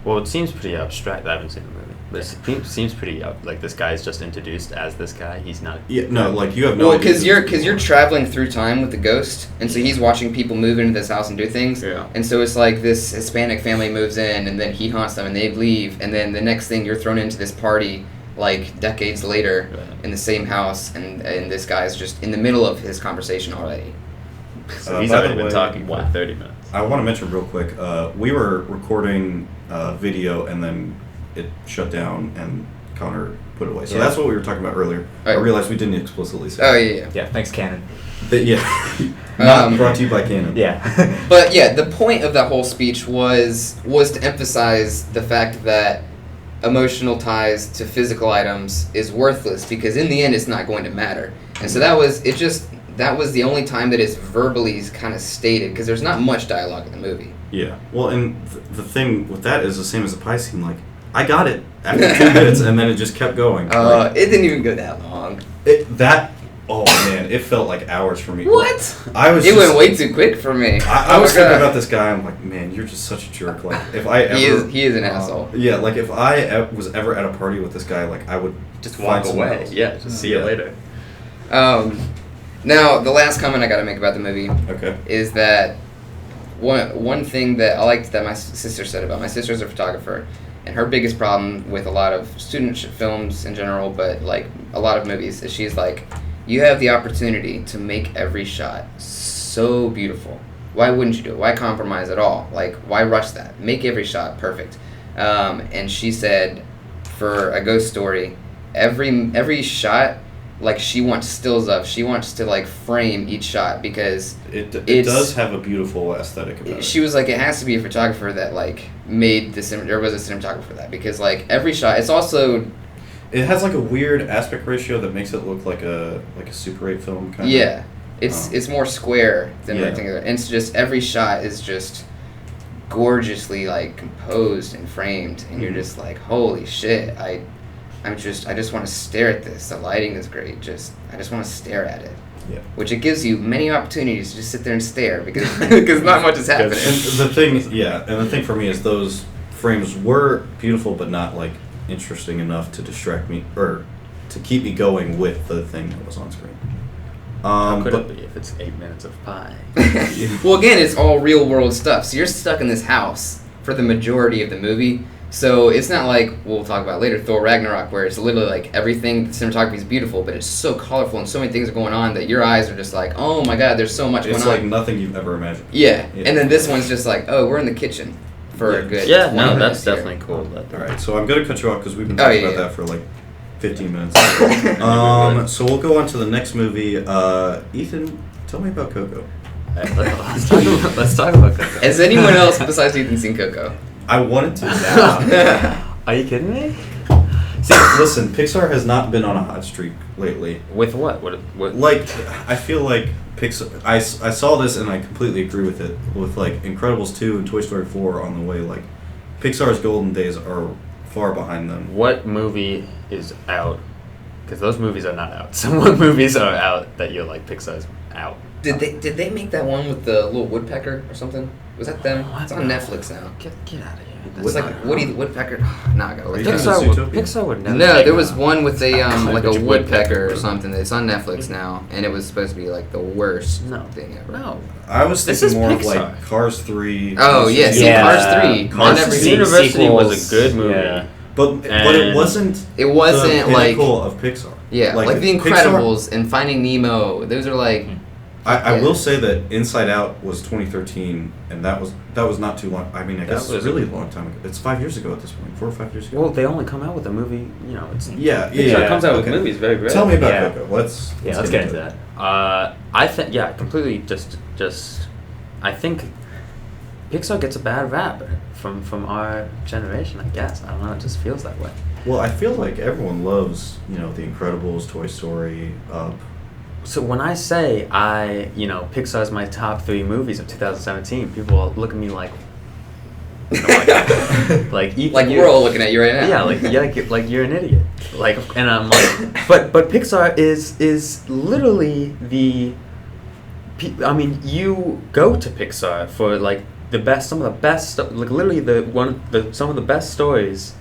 Well, it seems pretty abstract. I haven't seen the movie. But it seems pretty like this guy is just introduced as this guy. He's not. yeah, no, like you have no. well, idea who because this you're is. traveling through time with the ghost, and so he's watching people move into this house and do things. Yeah. And so it's like this Hispanic family moves in, and then he haunts them, and they leave, and then the next thing you're thrown into this party like decades later Right. in the same house, and this guy's just in the middle of his conversation already. So he's by already the been way- talking for 30 minutes. I want to mention real quick. We were recording video and then it shut down and Connor put it away. So Yeah. that's what we were talking about earlier. I Right. realized we didn't explicitly say. Oh yeah. Yeah, thanks, Canon. Yeah. Not Um, brought to you by Canon. Yeah. But yeah, the point of that whole speech was to emphasize the fact that emotional ties to physical items is worthless because in the end it's not going to matter. And so that was the only time that it's verbally kind of stated because there's not much dialogue in the movie. Yeah. Well, and the thing with that is the same as the pie scene. Like, I got it after 2 minutes, and then it just kept going. Like, It didn't even go that long. oh man, it felt like hours for me. What? I was. It just, went way too quick for me. I Oh was my thinking God. about this guy. I'm like, man, you're just such a jerk. Like, if I ever. He is an asshole. Yeah, like if I was ever at a party with this guy, like I would Just find walk someone away. else. Yeah, just see you Yeah. later. Now, the last comment I got to make about the movie Okay. is that one thing that I liked that my sister said about my sister's a photographer, and her biggest problem with a lot of student films in general, but like a lot of movies, is she's like, you have the opportunity to make every shot so beautiful. Why wouldn't you do it? Why compromise at all? Like, why rush that? Make every shot perfect. And she said, for a ghost story, every shot, like she wants stills of. She wants to like frame each shot because It does have a beautiful aesthetic about it. she was like, it has to be a photographer that like made or was a cinematographer that, because like every shot, it's also It has like a weird aspect ratio that makes it look like a Super 8 film kind of. yeah, it's more square than Yeah. rectangular, and it's just every shot is just gorgeously like composed and framed, and you're just like, holy shit, I just want to stare at this. The lighting is great. I just want to stare at it. Yeah. Which it gives you many opportunities to just sit there and stare because because not much is happening. And the thing for me is those frames were beautiful, but not like interesting enough to distract me or to keep me going with the thing that was on screen. How could but it be if it's 8 minutes of pie? Well, again, it's all real world stuff. So you're stuck in this house for the majority of the movie. So it's not like, we'll talk about later, Thor Ragnarok, where it's literally like everything, the cinematography is beautiful, but it's so colorful and so many things are going on that your eyes are just like, oh my god, there's so much going it's on. like nothing you've ever imagined. Yeah. Yeah. And then this one's just like, oh, we're in the kitchen for a good Yeah, 20 no, minutes that's here. definitely cool. All right, so I'm gonna cut you off because we've been Oh, talking yeah, about yeah. that for like 15 minutes. So we'll go on to the next movie. Ethan, tell me about Coco. Let's talk about Coco. Has anyone else besides Ethan seen Coco? I wanted to now. Are you kidding me? See, listen, Pixar has not been on a hot streak lately. With what? What? Like, I feel like Pixar. I saw this and I completely agree with it. With like Incredibles 2 and Toy Story 4 on the way, like Pixar's golden days are far behind them. What movie is out? Because those movies are not out. Some movies are out that you're like, Pixar's out. Did they make that one with the little woodpecker or something? Was that them? It's on Netflix now. Get out of here. It's like Woody the Woodpecker. No, I gotta Are look you it up. talking about Zootopia? Pixar would never. No, make there was that. one with a like a Woodpecker. woodpecker or something. It's on Netflix now, and it was supposed to be like the worst No. thing ever. No. I was This thinking is more of Pixar. like Cars 3. Oh yeah, see Yeah. Cars 3. Cars I never Cars seen. University was a sequels. good movie. Yeah. but it And wasn't. It wasn't the like pinnacle of Pixar. yeah, like The Incredibles and Finding Nemo. Those are like I Yeah. will say that Inside Out was 2013, and that was not too long. I mean, I guess That it's was- really a long time ago. It's 5 years ago at this point, 4 or 5 years ago. Well, they only come out with a movie. You know, it's yeah, Pixar comes out with okay. movies very rare. Tell me about Yeah. Coco. Let's Let's get into that. I think completely just I think Pixar gets a bad rap from our generation. I guess I don't know. It just feels that way. Well, I feel like everyone loves, The Incredibles, Toy Story, Up. So when I say Pixar's my top 3 movies of 2017, people will look at me like, like Ethan, like we're all looking at you right now. yeah, like you're an idiot. Like, and I'm like, but Pixar is literally I mean, you go to Pixar for like some of the best, like literally some of the best stories.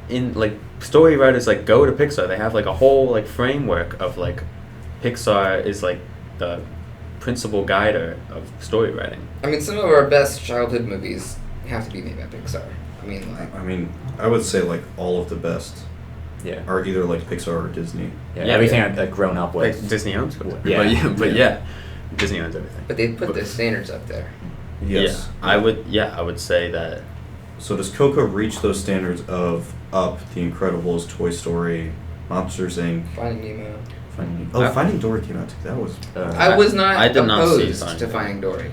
In like story writers like go to Pixar. They have like a whole like framework of like Pixar is like the principal guider of story writing. I mean, some of our best childhood movies have to be made by Pixar. I mean, I would say like all of the best Yeah. are either like Pixar or Disney. Yeah, Yeah, everything yeah. I've grown up with. Like Disney owns Pixar. Yeah. But yeah, Disney owns everything. But they put their standards up there. Yes. Yeah, I would say that. So does Coco reach those standards of Up, The Incredibles, Toy Story, Monsters Inc., Finding Nemo. Finding Dory came out too. That was, I was not I did not see opposed Finding to Dory. Finding Dory.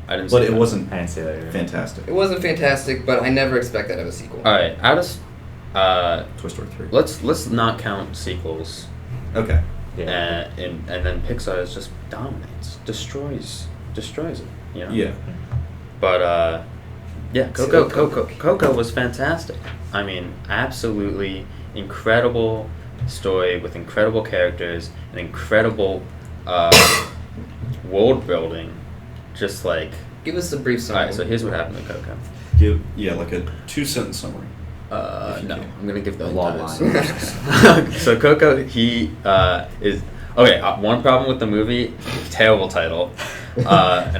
I didn't. but see it that. wasn't I didn't say that either. fantastic. It wasn't fantastic, but I never expected of a sequel. All right, out of Toy Story 3. let's not count sequels. Okay. Yeah. And then Pixar just dominates, destroys it. You know. Yeah. But yeah, Coco. Coco was fantastic. I mean, absolutely incredible story with incredible characters and incredible world building. Just like, Give us a brief all summary. right, so here's what happened to Coco. Give like a 2-sentence summary. If you No, can. I'm gonna give the Long entire line. synopsis. So Coco, he is okay. One problem with the movie, terrible title, and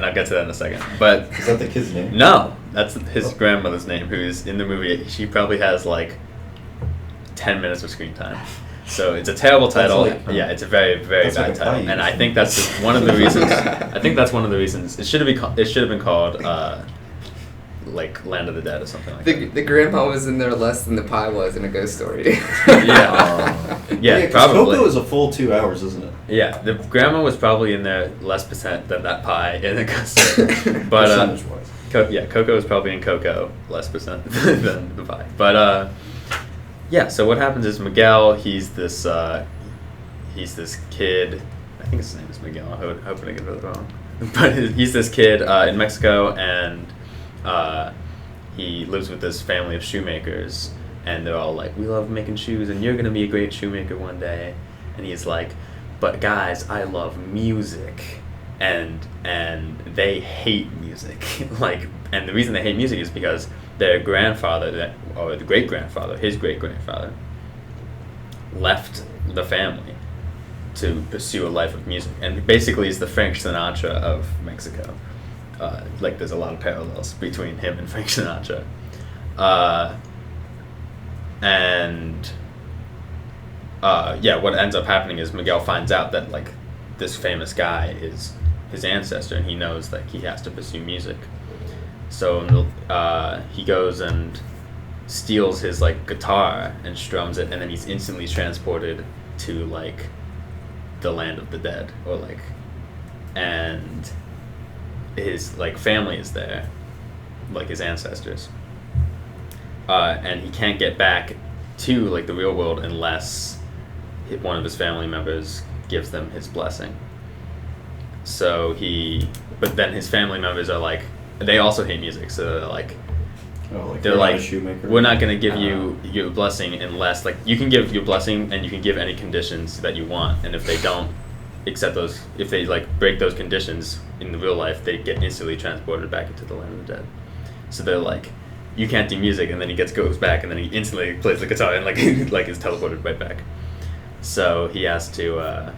I'll get to that in a second. But Is that the kid's name? no, that's his grandmother's name, who's in the movie. She probably has like 10 minutes of screen time. So it's a terrible title. That's like- Yeah, it's a very, very That's bad like a title, pie and I usually. think that's just one of the reasons. I think that's one of the reasons it should have been called like Land of the Dead or something like The grandma was in there less than the pie was in A Ghost Story. that. Yeah, 'cause probably. Coco is a full 2 hours, isn't it? Yeah, the grandma was probably in there less percent than that pie in the custard. But Percentage-wise. Coco is probably in Coco less percent than the pie. But yeah, so what happens is Miguel, he's this kid. I think his name is Miguel. I hope I didn't get it wrong. But he's this kid in Mexico, and he lives with this family of shoemakers, and they're all like, "We love making shoes, and you're gonna be a great shoemaker one day." And he's like, "But guys, I love music," and they hate music. Like, and the reason they hate music is because their grandfather, or the great-grandfather, his great-grandfather, left the family to pursue a life of music, and basically is the Frank Sinatra of Mexico. Like, there's a lot of parallels between him and Frank Sinatra. Yeah, what ends up happening is Miguel finds out that, like, this famous guy is his ancestor, and he knows that he has to pursue music. So he goes and steals his, like, guitar and strums it, and then he's instantly transported to, like, the land of the dead, or like, and his, like, family is there, like his ancestors, and he can't get back to, like, the real world unless one of his family members gives them his blessing. But then his family members are like, they also hate music, so they're like, they're like, a shoemaker. we're not going to give you your blessing unless, like, you can give your blessing and you can give any conditions that you want, and if they don't accept those, if they, like, break those conditions in the real life, they get instantly transported back into the land of the dead. So they're like, you can't do music, and then he goes back, and then he instantly plays the guitar and, like, like is teleported right back. So he has to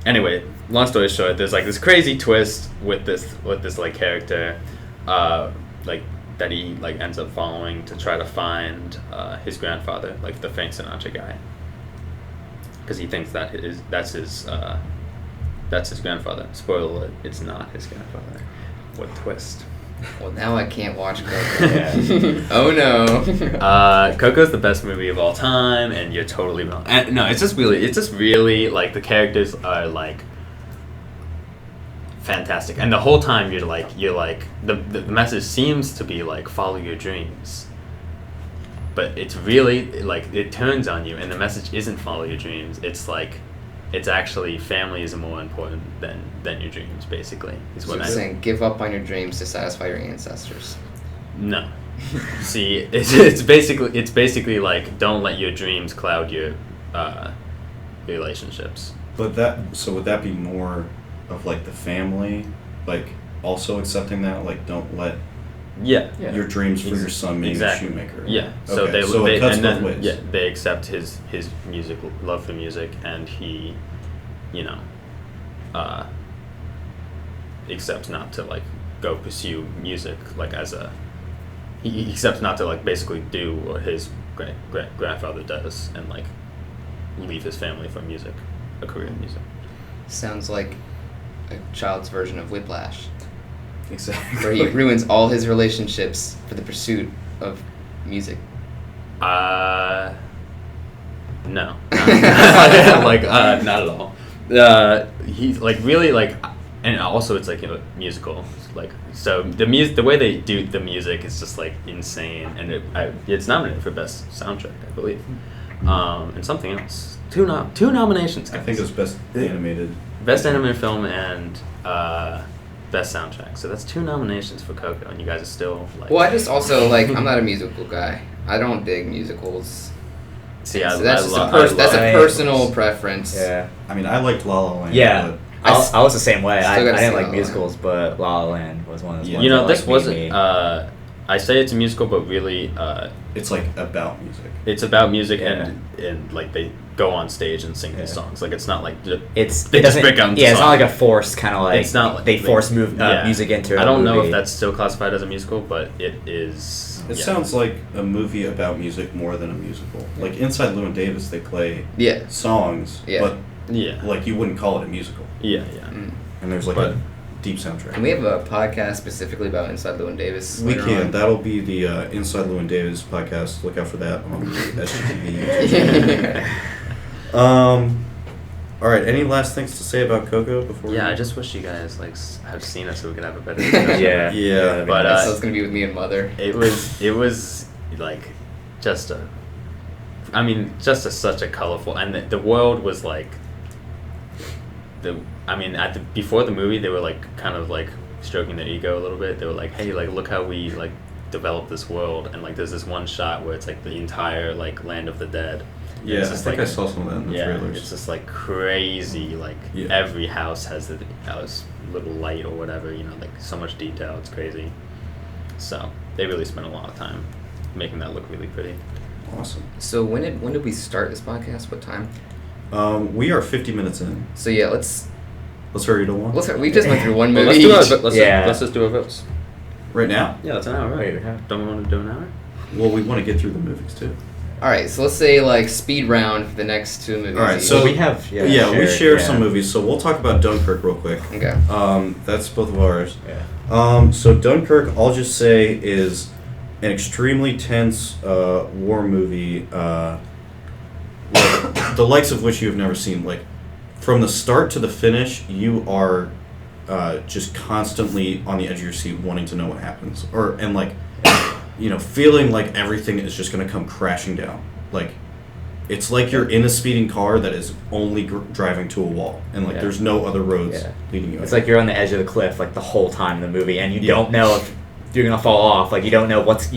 anyway, long story short, there's, like, this crazy twist with this like character, like, that he, like, ends up following to try to find his grandfather, like the Frank Sinatra guy, because he thinks that's his grandfather. Spoiler alert, it's not his grandfather. What twist? Well, now I can't watch Coco. Oh no. Coco's the best movie of all time, and you're totally wrong. And no, it's just really like, the characters are, like, fantastic, and the whole time you're like the message seems to be like, follow your dreams, but it's really, like, it turns on you, and the message isn't follow your dreams. It's like, it's actually family is more important than your dreams, basically, is So what you're I'm saying give up on your dreams to satisfy your ancestors. No. See, it's basically like, don't let your dreams cloud your relationships. But would that be more of, like, the family, like, also accepting that, like, don't let Yeah. your dreams for your son being Exactly. a shoemaker? Yeah. So Okay, they it cuts and both then, ways. yeah, they accept his music, love for music, and he, accepts not to, like, go pursue music, like, as a, he accepts not to, like, basically do what his grandfather does, and, like, leave his family for music, a career in music. Sounds like a child's version of Whiplash, Exactly. where he ruins all his relationships for the pursuit of music. No. Like, not at all. He's, like, really, like, and also it's, like, musical. Like, so the way they do the music is just, like, insane, and it's nominated for best soundtrack, I believe, and something else. Two nominations. I think it was best animated. Best animated film and best soundtrack. So that's 2 nominations for Coco, and you guys are still, like. Well, I just also, like, I'm not a musical guy. I don't dig musicals. See, So that's just a personal preference. Yeah. I mean, I liked La La Land. Yeah. I I was the same way. I still gotta didn't see like La La musicals, but La La Land was one of those Yeah. ones that, This like, wasn't. made me- I say it's a musical, but really, It's, like, about music. it's about music, Yeah. and like, they go on stage and sing these Yeah. songs. Like, it's not like It they doesn't. just break out into Yeah, it's not songs. like a forced kind of like. It's not like they force yeah. music into. I don't a know movie. if that's still classified as a musical, but it is. It yeah. sounds like a movie about music more than a musical. Like, Inside Llewyn Davis, they play Yeah. songs, Yeah. but, Yeah. like, you wouldn't call it a musical. Yeah. Mm. And there's, like, But- a deep soundtrack. Can we have a podcast specifically about Inside Llewyn Davis? We later can. on? That'll be the Inside Llewyn Davis podcast. Look out for that on the SGTV. All right. Any last things to say about Coco before? Yeah, we... I just wish you guys have seen it so we could have a better discussion. Yeah. Yeah. But So it's gonna be with me and Mother. it was like just such a colorful, and the world was like before the movie they were like kind of like stroking their ego a little bit. They were like, hey, like look how we like developed this world, and like there's this one shot where it's like the entire like land of the dead. Yeah, It's I just think like I saw some of that in the trailers. it's just like crazy. Like Yeah. every house has a little light or whatever. You know, like so much detail. It's crazy. So they really spent a lot of time making that look really pretty. Awesome. So when did we start this podcast? What time? We are 50 minutes in. So yeah, let's hurry to one. we just went through one Well, movie. let's Yeah. just do our votes. Right now? Yeah, that's an hour, right? Wait, yeah. Don't we want to do an hour? Well, we want to get through the movies too. All right, so let's say like speed round for the next two movies. All right, each. so we have we share some movies. So we'll talk about Dunkirk real quick. Okay. That's both of ours. Yeah. So Dunkirk, I'll just say, is an extremely tense war movie, the likes of which you have never seen. Like, from the start to the finish, you are just constantly on the edge of your seat, wanting to know what happens, feeling like everything is just going to come crashing down. Like, it's like you're in a speeding car that is only driving to a wall, and like Yeah. there's no other roads Yeah. leading you. It's anywhere. like you're on the edge of the cliff like the whole time in the movie, and you Yeah. don't know if you're gonna fall off. Like you don't know what's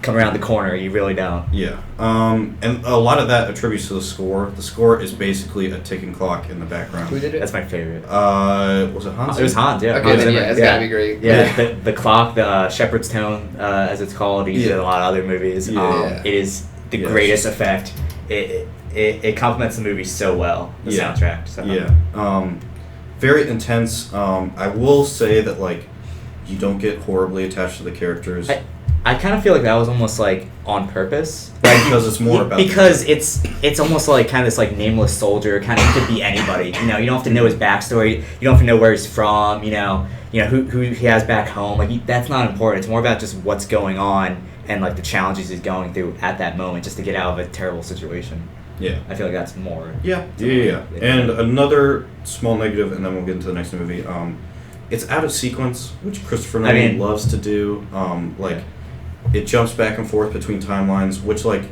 coming around the corner. You really don't. Yeah, and a lot of that attributes to the score. The score is basically a ticking clock in the background. Who did it? That's my favorite. Was it Hans? It was Hans. Yeah. Okay, Hans then, Zimmer. yeah, it's gotta be great. Yeah, the clock, the Shepherd's Tone, as it's called. He's in a lot of other movies. Yeah. It is the Yeah, greatest effect. It complements the movie so well. The Yeah. soundtrack. So. Yeah. Very intense. I will say that like you don't get horribly attached to the characters. I kind of feel like that was almost like on purpose. Because it's more about because it's almost like kind of this like nameless soldier. Kind of could be anybody. You know, you don't have to know his backstory. You don't have to know where he's from. You know who he has back home. Like that's not important. It's more about just what's going on and like the challenges he's going through at that moment, just to get out of a terrible situation. Yeah. I feel like that's more. Yeah. And another small negative, and then we'll get into the next movie. It's out of sequence, which Christopher Nolan loves to do. It jumps back and forth between timelines, which, like,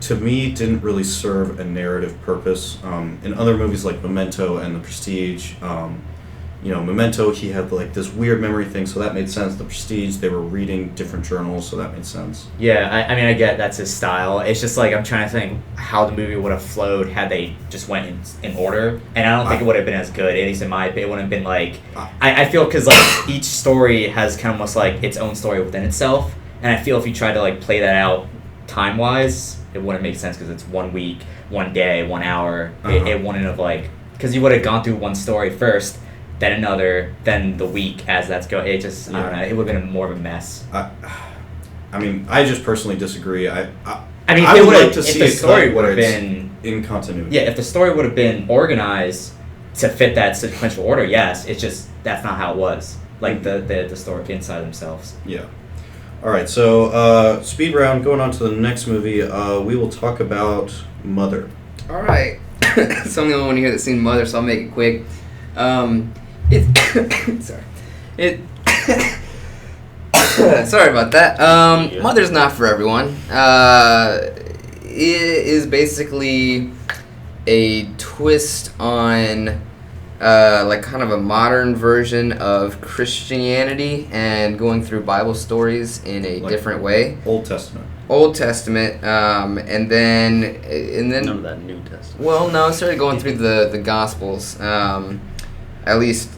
to me, didn't really serve a narrative purpose. In other movies like Memento and The Prestige, Memento, he had, like, this weird memory thing, so that made sense. The Prestige, they were reading different journals, so that made sense. Yeah, I mean, I get that's his style. It's just like I'm trying to think how the movie would have flowed had they just went in order, and I don't think it would have been as good. At least in my opinion, it wouldn't have been like I feel because like each story has kind of almost like its own story within itself, and I feel if you tried to like play that out time wise, it wouldn't make sense because it's 1 week, 1 day, 1 hour. It wouldn't have like because you would have gone through one story first, then another, then the week as that's going. It just I don't know. It would have been more of a mess. I mean, I just personally disagree. I mean, I would like to see the a story cut would where have it's been in continuity. Yeah, if the story would have been organized to fit that sequential order, yes. It's just that's not how it was. Like the story inside themselves. Yeah. All right. So speed round. Going on to the next movie. We will talk about Mother. All right. So I'm the only one here that's seen Mother, so I'll make it quick. Sorry about that. Mother's not for everyone. It is basically a twist on like kind of a modern version of Christianity and going through Bible stories in a different way. Old Testament, and then None of that New Testament. well, no, I started going through the Gospels. At least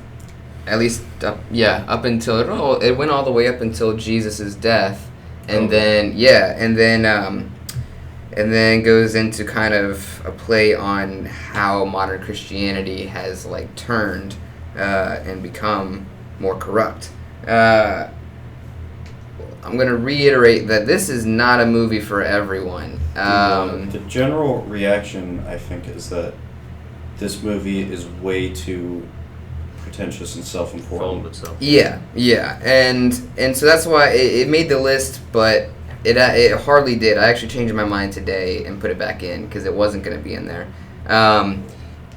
up until it went all the way up until Jesus' death, and then goes into kind of a play on how modern Christianity has like turned and become more corrupt. I'm gonna reiterate that this is not a movie for everyone. the general reaction, I think, is that this movie is way too pretentious and Full of self-important. itself. Yeah, and so that's why it made the list, but it hardly did. I actually changed my mind today and put it back in because it wasn't going to be in there.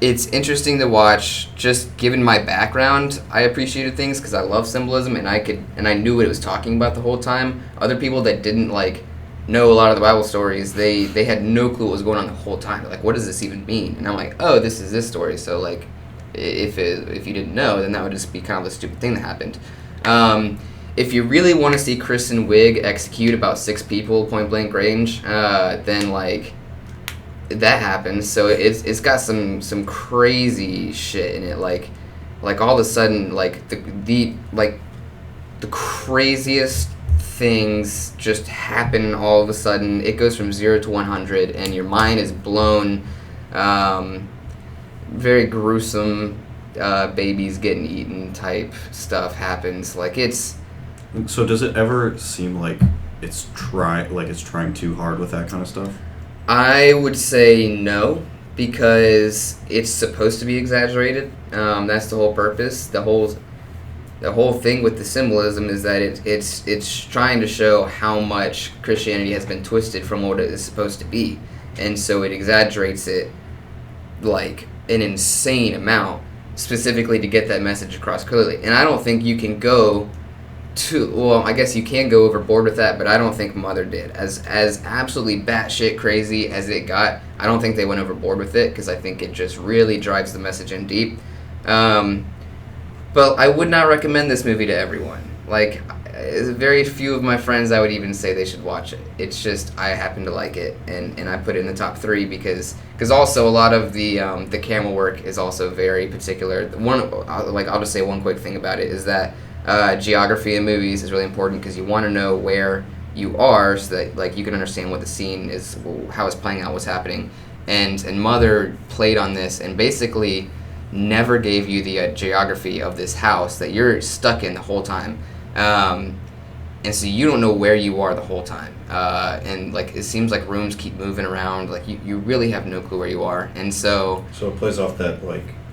It's interesting to watch. Just given my background, I appreciated things because I love symbolism, and I knew what it was talking about the whole time. Other people that didn't know a lot of the Bible stories, they had no clue what was going on the whole time. They're like, what does this even mean? And I'm like, oh, this is this story. So if you didn't know, then that would just be kind of the stupid thing that happened. If you really want to see Kristen Wiig execute about 6 people point blank range, then that happens. So it's got some crazy shit in it. Like all of a sudden, the craziest things just happen all of a sudden. It goes from 0 to 100, and your mind is blown. Very gruesome, babies getting eaten type stuff happens. So does it ever seem like it's trying too hard with that kind of stuff? I would say no, because it's supposed to be exaggerated. That's the whole purpose. The whole thing with the symbolism is that it's trying to show how much Christianity has been twisted from what it is supposed to be, and so it exaggerates it an insane amount, specifically to get that message across clearly. And I don't think you can go I guess you can go overboard with that, but I don't think Mother did. As absolutely batshit crazy as it got, I don't think they went overboard with it, because I think it just really drives the message in deep. But I would not recommend this movie to everyone. Very few of my friends I would even say they should watch it. It's just I happen to like it, and I put it in the top 3 because also a lot of the camera work is also very particular. I'll just say one quick thing about it is that geography in movies is really important, because you want to know where you are so that you can understand what the scene is, how it's playing out, what's happening. And Mother played on this and basically never gave you the geography of this house that you're stuck in the whole time. And so you don't know where you are the whole time. And it seems like rooms keep moving around. You really have no clue where you are. And so it plays off that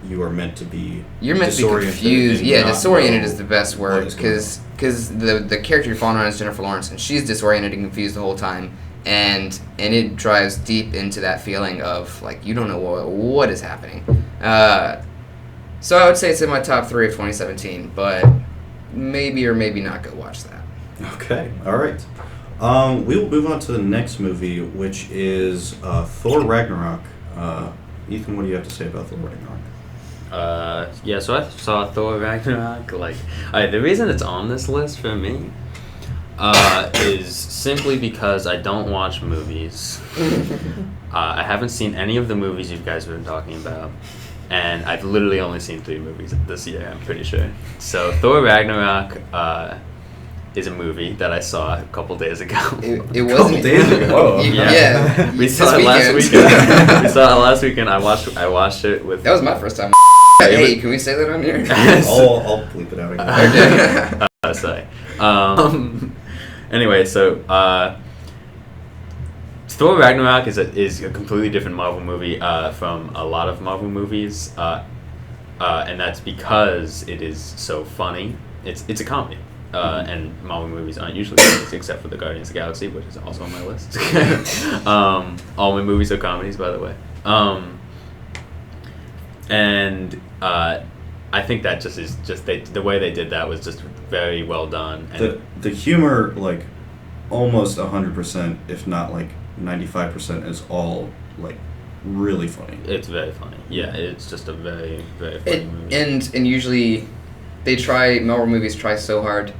you are meant to be you're meant to be confused. Yeah, disoriented is the best word, because the character you're following on is Jennifer Lawrence, and she's disoriented and confused the whole time. And it drives deep into that feeling of you don't know what is happening. So I would say it's in my top 3 of 2017, but maybe or maybe not go watch that. Okay, all right. We will move on to the next movie, which is Thor Ragnarok. Ethan, what do you have to say about Thor Ragnarok? So I saw Thor Ragnarok. The reason it's on this list for me is simply because I don't watch movies. I haven't seen any of the movies you guys have been talking about, and I've literally only seen 3 movies this year, I'm pretty sure. So Thor Ragnarok is a movie that I saw a couple days ago. It wasn't days ago. Oh, yeah. We saw it last weekend. We saw it last weekend. I watched it with. That was my first time. Hey, can we say that on here? I'll bleep it out again. Okay. Sorry. Anyway, so Thor Ragnarok is a completely different Marvel movie from a lot of Marvel movies, and that's because it is so funny. It's a comedy. And Marvel movies aren't usually comedies, except for the Guardians of the Galaxy, which is also on my list. All my movies are comedies, by the way. And I think that the way they did that was just very well done. And the humor, almost 100%, if not 95%, is all really funny. It's very funny. Yeah, it's just a very, very funny movie. And usually Marvel movies try so hard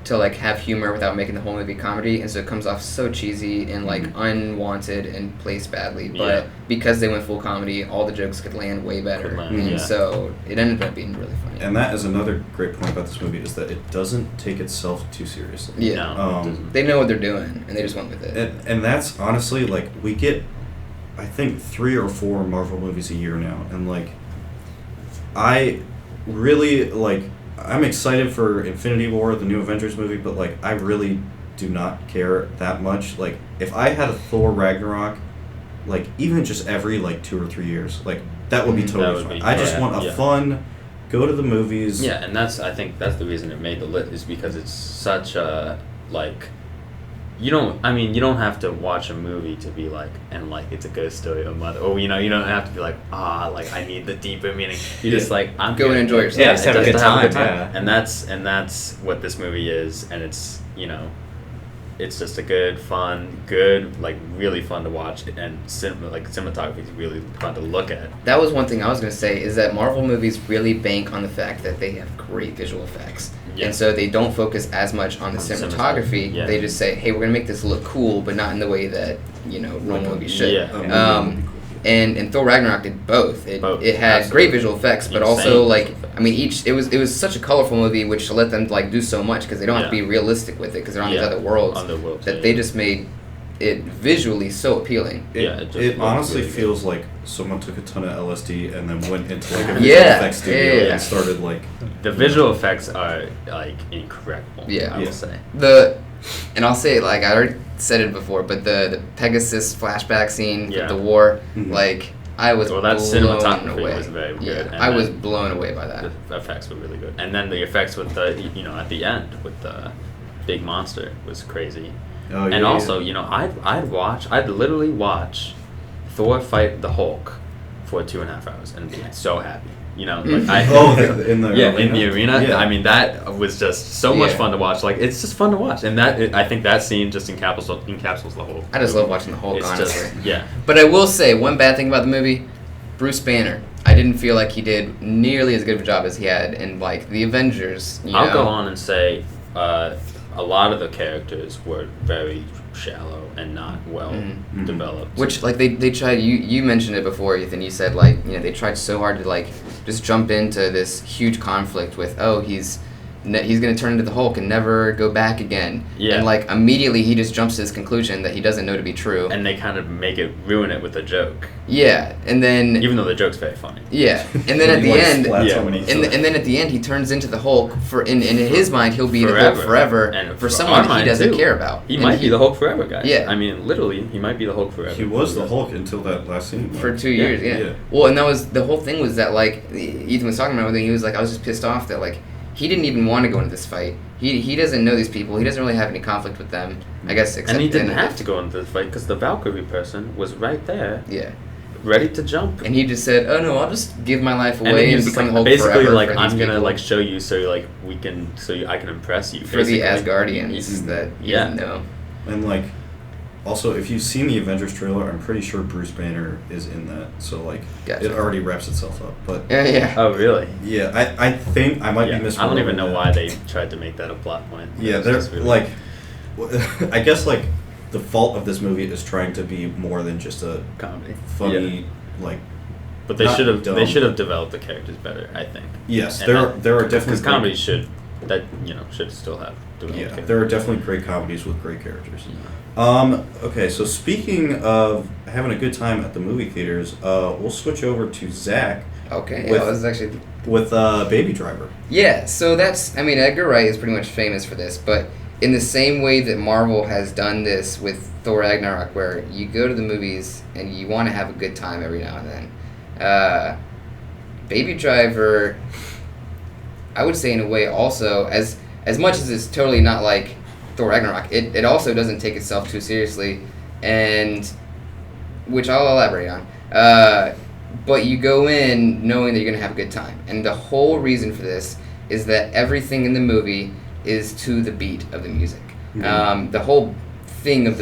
to have humor without making the whole movie comedy, and so it comes off so cheesy and unwanted and placed badly. But because they went full comedy, all the jokes could land way better, and so it ended up being really funny. And that is another great point about this movie, is that it doesn't take itself too seriously. Yeah, No, they know what they're doing, and they just went with it. And that's honestly we get, I think, 3 or 4 Marvel movies a year now, and I really I'm excited for Infinity War, the new Avengers movie, but I really do not care that much. If I had a Thor Ragnarok, even just every 2 or 3 years, that would be totally fine. I just want a fun, go to the movies. Yeah, and I think that's the reason it made the list, is because it's such a, like, you don't have to watch a movie to be like, and like, it's a good story of mother, or, you don't have to be like, like, I need the deeper meaning. You're just like, I'm Go and enjoy yourself. Yeah, just have a good time, yeah. And that's what this movie is, and it's, it's just a good, like, really fun to watch, and cinematography is really fun to look at. That was one thing I was going to say, is that Marvel movies really bank on the fact that they have great visual effects. Yeah. And so they don't focus as much on the cinematography. Yeah. They just say, hey, we're going to make this look cool, but not in the way that, normal movies should. Yeah. And Thor Ragnarok did both. It had Absolutely. great visual effects, but Insane also, like, visual effects. I mean, it was such a colorful movie, which let them, like, do so much, because they don't have to be realistic with it, because they're on these other worlds, that they just made it visually so appealing. It honestly feels like someone took a ton of LSD and then went into like a visual Yeah, effects studio yeah. and started like The visual effects are, like, incredible. Yeah. I will say. And I'll say it, like, I already said it before, but the Pegasus flashback scene Yeah. with the war, Mhm. like, I was Well, that blown cinematography away. was very good. Yeah, and I was then blown away by that. The effects were really good, and then the effects with the, at the end with the big monster was crazy. oh, yeah, And also, yeah. I'd literally watch Thor fight the Hulk for 2.5 hours and be so happy. In the in the arena. Yeah. I mean, that was just so much Yeah. fun to watch. Like, it's just fun to watch, and I think that scene just encapsulates the whole. I just love watching the Hulk, It's honestly. just, yeah. But I will say, one bad thing about the movie, Bruce Banner. I didn't feel like he did nearly as good of a job as he had in, like, the Avengers. I'll go on and say a lot of the characters were very shallow and not well Mhm. developed. Which, like, they tried, you mentioned it before, Ethan, you said, like, they tried so hard to, like, just jump into this huge conflict with, he's going to turn into the Hulk and never go back again. Yeah. And, like, immediately he just jumps to his conclusion that he doesn't know to be true. and they kind of ruin it with a joke, Yeah, and then... even though the joke's very funny. Yeah, and then at He, the like, end... splats Yeah. him when he's And like- then at the end, he turns into the Hulk. In his mind, he'll be the Hulk Forever. forever. And for for someone our that he mind, doesn't too. care about. He And might be the Hulk forever, guys. Yeah. I mean, literally, he might be the Hulk forever. he was the Hulk until that last scene. for 2 Yeah, years. Yeah. yeah. Well, and that was the whole thing, was that, like, Ethan was talking about it. He was like, I was just pissed off that, like, he didn't even want to go into this fight. He doesn't know these people. He doesn't really have any conflict with them. I guess except And he didn't in- have to go into the fight because the Valkyrie person was right there, Yeah. ready to jump. And he just said, "Oh no, I'll just give my life And then away he and was just become like, Hulk basically forever like, for I'm these gonna people." like show you so I can impress you for the basically. Asgardians that he Yeah. doesn't know. And like, also, if you've seen the Avengers trailer, I'm pretty sure Bruce Banner is in that. So like, Gotcha. it already wraps itself up. But Yeah. Oh really? yeah, I think I might Yeah. be misremembering. I don't even know that. why they tried to make that a plot point. Yeah, It's there's just really- like, I guess like the fault of this movie is trying to be more than just a comedy. funny like. But they not should have dumb. developed the characters better, I think. Yes, And there that- are because definitely comedies should still have developed Yeah, characters. there are definitely great comedies with great characters. Yeah. Okay, so speaking of having a good time at the movie theaters, we'll switch over to Zack Okay. With- Yeah, this is actually. with Baby Driver. Yeah. So that's. I mean, Edgar Wright is pretty much famous for this, but in the same way that Marvel has done this with Thor Ragnarok, where you go to the movies and you want to have a good time every now and then. Baby Driver, I would say in a way also, as much as it's totally not like Thor Ragnarok, it also doesn't take itself too seriously, and which I'll elaborate on. But you go in knowing that you're gonna have a good time, and the whole reason for this is that everything in the movie is to the beat of the music. Mhm. The whole thing of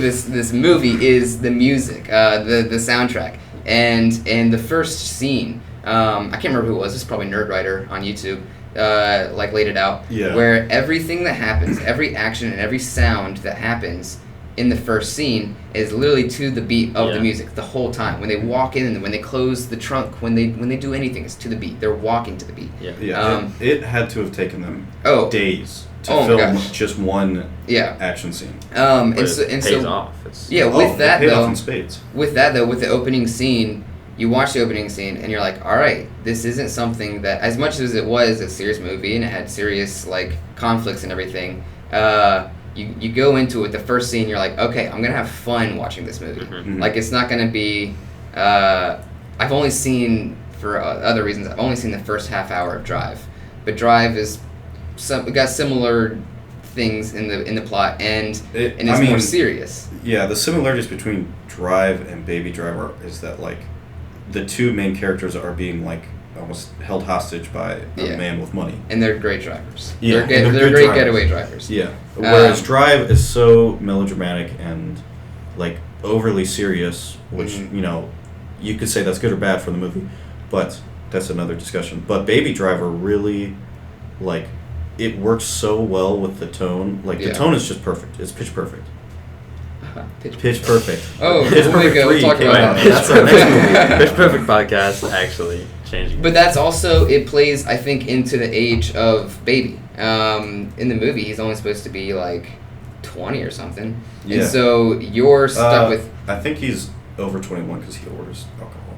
this movie is the music, the soundtrack, and the first scene. I can't remember who it was. This is probably Nerdwriter on YouTube. Like laid it out. Yeah. Where everything that happens, every action and every sound that happens in the first scene is literally to the beat of the Yeah. music the whole time. When they walk in, when they close the trunk, when they do anything, it's to the beat. They're walking to the beat. Yeah. Yeah, it had to have taken them Oh days to my film gosh. just one Yeah. action scene. And But so it and pays so off. It's, yeah. Oh, With that it paid off though, in spades. with the opening scene, you watch the opening scene and you're like, all right, this isn't something that, as much as it was a serious movie and it had serious like conflicts and everything, you go into it, the first scene, you're like, okay, I'm gonna have fun watching this movie. Mhm. Mhm. Like, it's not gonna be, I've only seen for other reasons. I've only seen the first half hour of Drive, but Drive is got similar things in the plot, and it's more serious. Yeah, the similarities between Drive and Baby Driver is that like the two main characters are being like almost held hostage by a man with money, and they're great drivers. Yeah, they're great drivers. Getaway drivers. Yeah, whereas Drive is so melodramatic and like overly serious, which you know you could say that's good or bad for the movie, but that's another discussion. But Baby Driver really like it works so well with the tone. Like the tone is just perfect. It's pitch perfect. Pitch Perfect. Oh, Pitch Perfect 3 we'll talk came about out. that. That's our next movie. Pitch Perfect podcast actually changing. But that's also, it plays, I think, into the age of Baby. In the movie, he's only supposed to be like 20 or something. Yeah. And so you're stuck with... I think he's over 21 because he orders alcohol.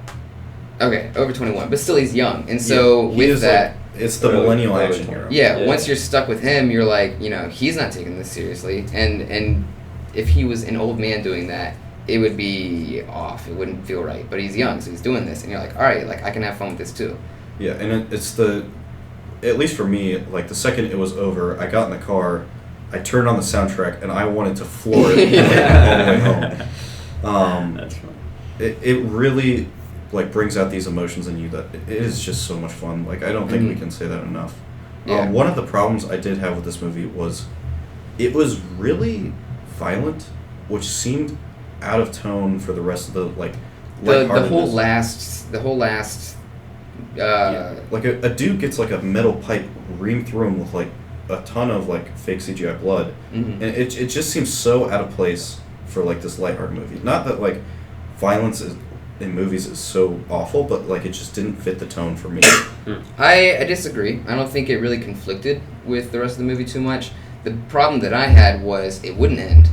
Okay, over 21. But still, he's young. And so with that... Like, it's the millennial action hero. Yeah, once you're stuck with him, you're like, you know, he's not taking this seriously. And if he was an old man doing that, it would be off. It wouldn't feel right. But he's young, so he's doing this. And you're like, all right, like, I can have fun with this too. Yeah, and it's the... At least for me, like, the second it was over, I got in the car, I turned on the soundtrack, and I wanted to floor it all the way home. That's fun. It really, like, brings out these emotions in you that it is just so much fun. Like, I don't think we can say that enough. Yeah. One of the problems I did have with this movie was it was really violent, which seemed out of tone for the rest of the like the whole last like a dude gets like a metal pipe reamed through him with like a ton of like fake CGI blood, and it just seems so out of place for like this lighthearted movie. Not that like violence in movies is so awful, but like it just didn't fit the tone for me. I disagree. I don't think it really conflicted with the rest of the movie too much. The problem that I had was it wouldn't end.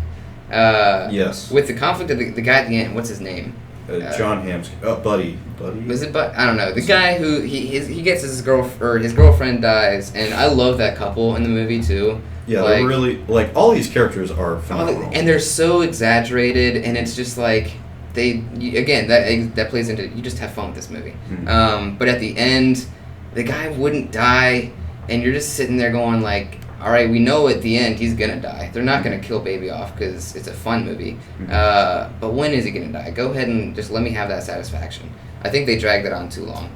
Yes. With the conflict of the guy at the end, what's his name? John Hamm's Buddy. Was it I don't know. The guy who he gets his girlfriend dies, and I love that couple in the movie too. Yeah, they're really like all these characters are phenomenal, and they're so exaggerated, and it's just like that plays into you just have fun with this movie. But at the end, the guy wouldn't die, and you're just sitting there going like, all right, we know at the end he's gonna die. They're not gonna kill Baby off because it's a fun movie. But when is he gonna die? Go ahead and just let me have that satisfaction. I think they dragged it on too long.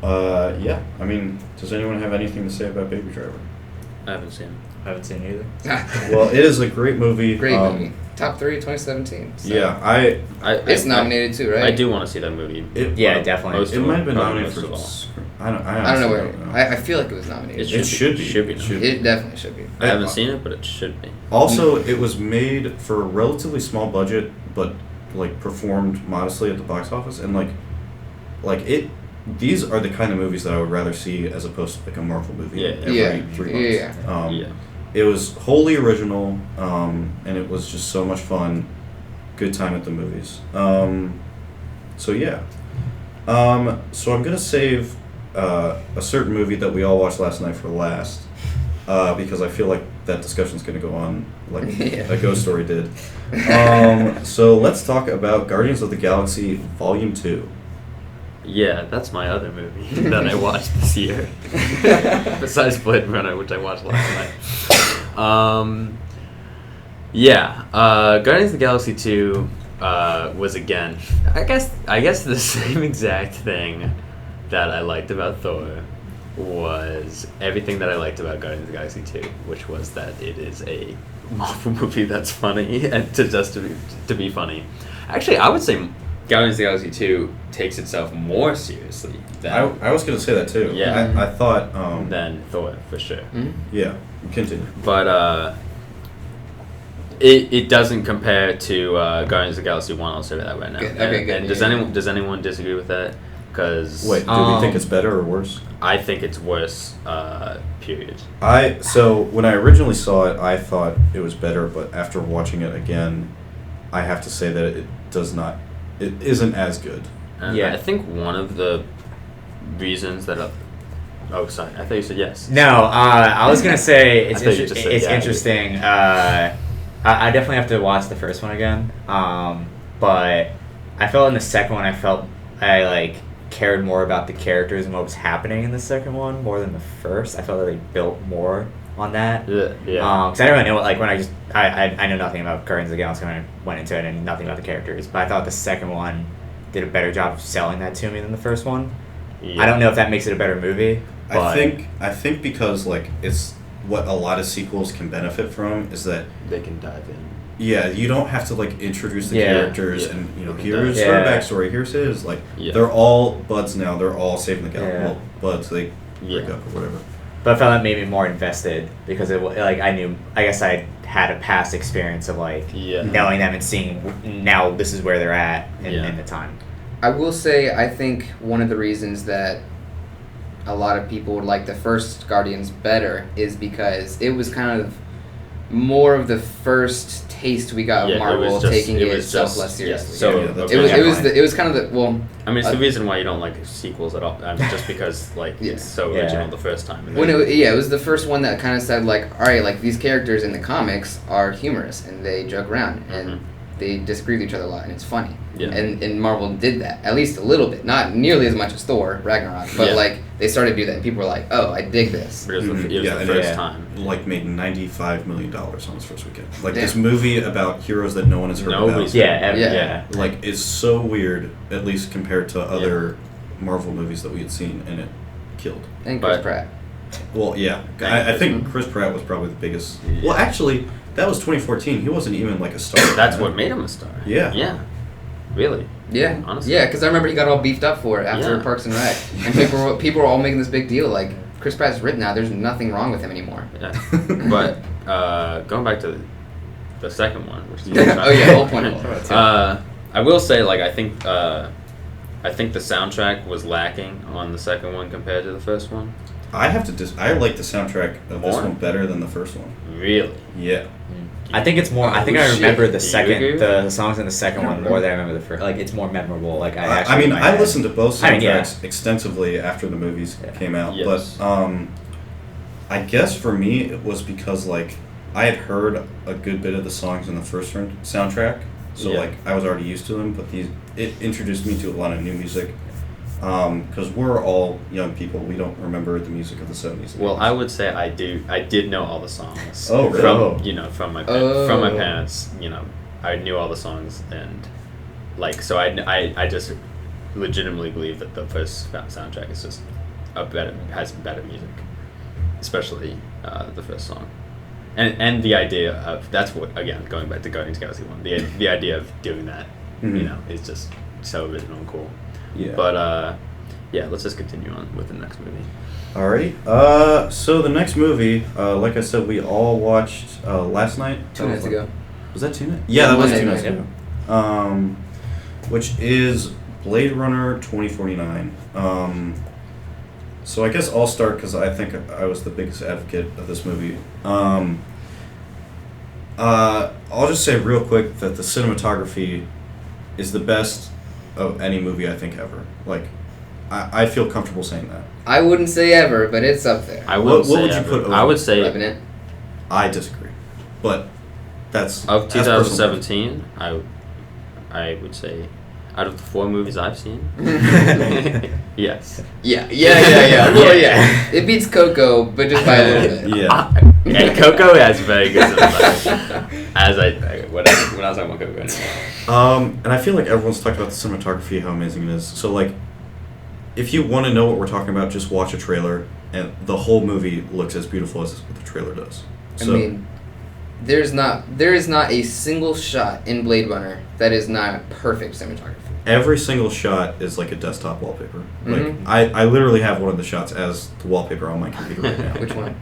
Yeah. I mean, does anyone have anything to say about Baby Driver? I haven't seen it. I haven't seen it either. Well, it is a great movie. Great movie. Top 3 2017. So. Yeah, it's nominated too, right? I do want to see that movie. Definitely. It might have been nominated for. I don't know where. I feel like it was nominated. It should be. It definitely should be. I haven't seen it, but it should be. Also, it was made for a relatively small budget, but like performed modestly at the box office, and like it. These are the kind of movies that I would rather see as opposed to like a Marvel movie every 3 months. Yeah. It was wholly original, and it was just so much fun. Good time at the movies. So yeah. So I'm gonna save a certain movie that we all watched last night for last, because I feel like that discussion's gonna go on like a Ghost Story did. So let's talk about Guardians of the Galaxy Volume 2. Yeah, that's my other movie that I watched this year. Besides Blade Runner, which I watched last night. Guardians of the Galaxy 2 was again, I guess the same exact thing that I liked about Thor was everything that I liked about Guardians of the Galaxy 2, which was that it is a Marvel movie that's funny and to be funny. Actually, I would say Guardians of the Galaxy 2 takes itself more seriously than... I was going to say that too. Yeah. I thought... than Thor, for sure. Yeah, continue. But, it doesn't compare to Guardians of the Galaxy 1, I'll say that right now. Good. And does anyone disagree with that? Because... Wait, do we think it's better or worse? I think it's worse, period. So, when I originally saw it, I thought it was better, but after watching it again, I have to say that it does not... It isn't as good. And I think one of the reasons that... Oh, sorry. I thought you said yes. No, I was going to say it's yeah, interesting. I definitely have to watch the first one again. But I felt in the second one, cared more about the characters and what was happening in the second one more than the first. I felt that they built more on that. Yeah. Because I didn't really know, like, when I know nothing about Guardians of the Galaxy when I went into it and nothing about the characters, but I thought the second one did a better job of selling that to me than the first one. Yeah. I don't know if that makes it a better movie, but I think because like it's what a lot of sequels can benefit from is that They can dive in. yeah, you don't have to like introduce the Yeah. characters Yeah. and You can here's dive her in. backstory, here's his like Yeah. they're all buds now, they're all saving the galaxy. Yeah. Well, buds they break Yeah. up or whatever. But I found that made me more invested because like I guess I had a past experience of like Yeah. knowing them and seeing now this is where they're at Yeah. in the time. I will say, I think one of the reasons that a lot of people would like the first Guardians better is because it was kind of more of the first taste we got Yeah, of it Marvel was just- taking it was itself just- less seriously. yeah, so Yeah, that's it was definitely. it was kind of the well. I mean, it's the Uh, reason why you don't like sequels at all. Just because like Yeah. it's so Yeah. original the first time. And When then- it was the first one that kind of said like, all right, like these characters in the comics are humorous and they joke around and Mhm. they disagree with each other a lot and it's funny. Yeah. And Marvel did that at least a little bit, not nearly as much as Thor Ragnarok, but Yeah. like they started to do that and people were like, oh, I dig this. But it was the, Mhm. it was Yeah, the and first yeah. time. Like made $95 million on its first weekend. Like Damn. this movie about heroes that no one has heard Nobody's- about. Yeah. Like it's so weird, at least compared to other Marvel movies that we had seen, and it killed. And Chris But- Pratt. Well, yeah, Thank I you. think Chris Pratt was probably the biggest. Yeah. Well, actually, that was 2014. He wasn't even like a star. That's what made him a star. Yeah. Yeah. Really. Yeah, Honestly. yeah, because I remember he got all beefed up for it after Yeah. Parks and Rec, and people were all making this big deal. Like Chris Pratt's written now. There's nothing wrong with him anymore. Yeah. But going back to the second one, which is Oh, yeah, whole point of it. I will say, like, I think the soundtrack was lacking on the second one compared to the first one. I have to. I like the soundtrack of this More? one better than the first one. Really. Yeah. I think it's more. I think Oh, I remember shit. the Do you second, agree? the songs in the second one more than I remember the first. Like it's more memorable. Like I I actually. mean, in my I head- listened to both I mean, yeah. soundtracks extensively after the movies Yeah. came out, Yes. but I guess for me it was because like I had heard a good bit of the songs in the first soundtrack, so Yeah. like I was already used to them. But it introduced me to a lot of new music, because we're all young people. We don't remember the music of the 70s. and Well, 80s. I would say I did know all the songs. Oh, really? From my Oh. parents. I knew all the songs, and like so I just legitimately believe that the first soundtrack is just has better music, especially the first song, and the idea of that's what, again, going back to Guardians of the Galaxy 1, the idea of doing that, Mhm. is just so original and cool. Yeah. But yeah, let's just continue on with the next movie. Alright, so the next movie, like I said, we all watched last night. 2 nights ago. Was that 2 nights? Yeah, that was Monday 2 nights night, ago. Which is Blade Runner 2049. So I guess I'll start because I think I was the biggest advocate of this movie. I'll just say real quick that the cinematography is the best of any movie I think ever. Like, I feel comfortable saying that. I wouldn't say ever, but it's up there. I What- wouldn't what say would you ever. put over I would say Revenant. I disagree, but that's of that's personal. 2017. I would say out of the 4 movies I've seen, yes. Yeah. Well, yeah. It beats Coco, but just by a little bit. Yeah. And Coco has very good cinematography. When I was talking about Coco. Anyway. And I feel like everyone's talked about the cinematography, how amazing it is. So like, if you want to know what we're talking about, just watch a trailer, and the whole movie looks as beautiful as what the trailer does. So, I mean, there is not a single shot in Blade Runner that is not perfect cinematography. every single shot is like a desktop wallpaper. Like Mhm. I literally have one of the shots as the wallpaper on my computer right now. Which one?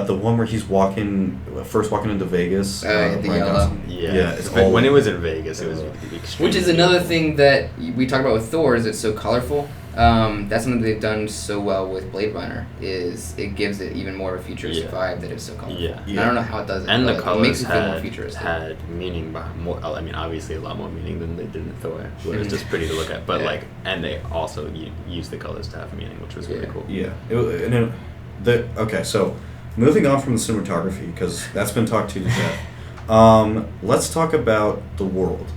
The one where he's first walking into Vegas. Oh, yeah, the Ryan yellow. Gosling. Yeah, it's but all when it was in Vegas, it was extremely Which is another beautiful. thing that we talk about with Thor is it's so colorful. That's something they've done so well with Blade Runner is it gives it even more of a futuristic Yeah. vibe that is so colorful. Yeah. And I don't know how it does it, And but the it colors makes it feel more had, futuristic. had meaning behind more. I mean, obviously a lot more meaning than they did in Thor, where it was just pretty to look at. But Yeah. and they also used the colors to have meaning, which was really Yeah. cool. Yeah. Okay, so moving on from the cinematography, because that's been talked to death. Let's talk about the world.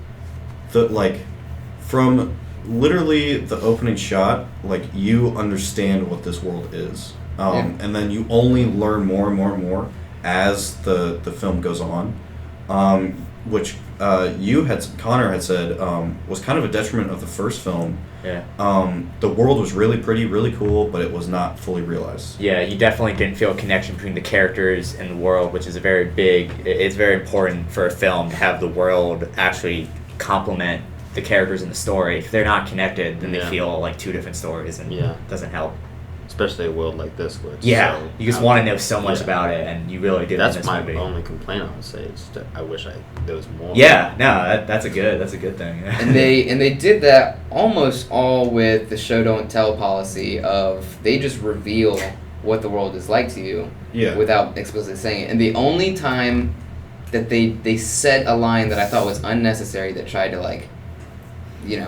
From literally the opening shot, like you understand what this world is, and then you only learn more and more and more as the film goes on, which Connor had said was kind of a detriment of the first film. Yeah. The world was really pretty, really cool, but it was not fully realized. Yeah, you definitely didn't feel a connection between the characters and the world, which is it's very important for a film to have the world actually complement the characters in the story. If they're not connected, then they feel like two different stories, and it doesn't help. Especially a world like this, which you just want to know so much about it, and you really did. That's in this my movie. only complaint. I would say is that I wish there was more. Yeah, no, that's a good thing. And they did that almost all with the show don't tell policy of they just reveal what the world is like to you without explicitly saying it. And the only time that they said a line that I thought was unnecessary that tried to like,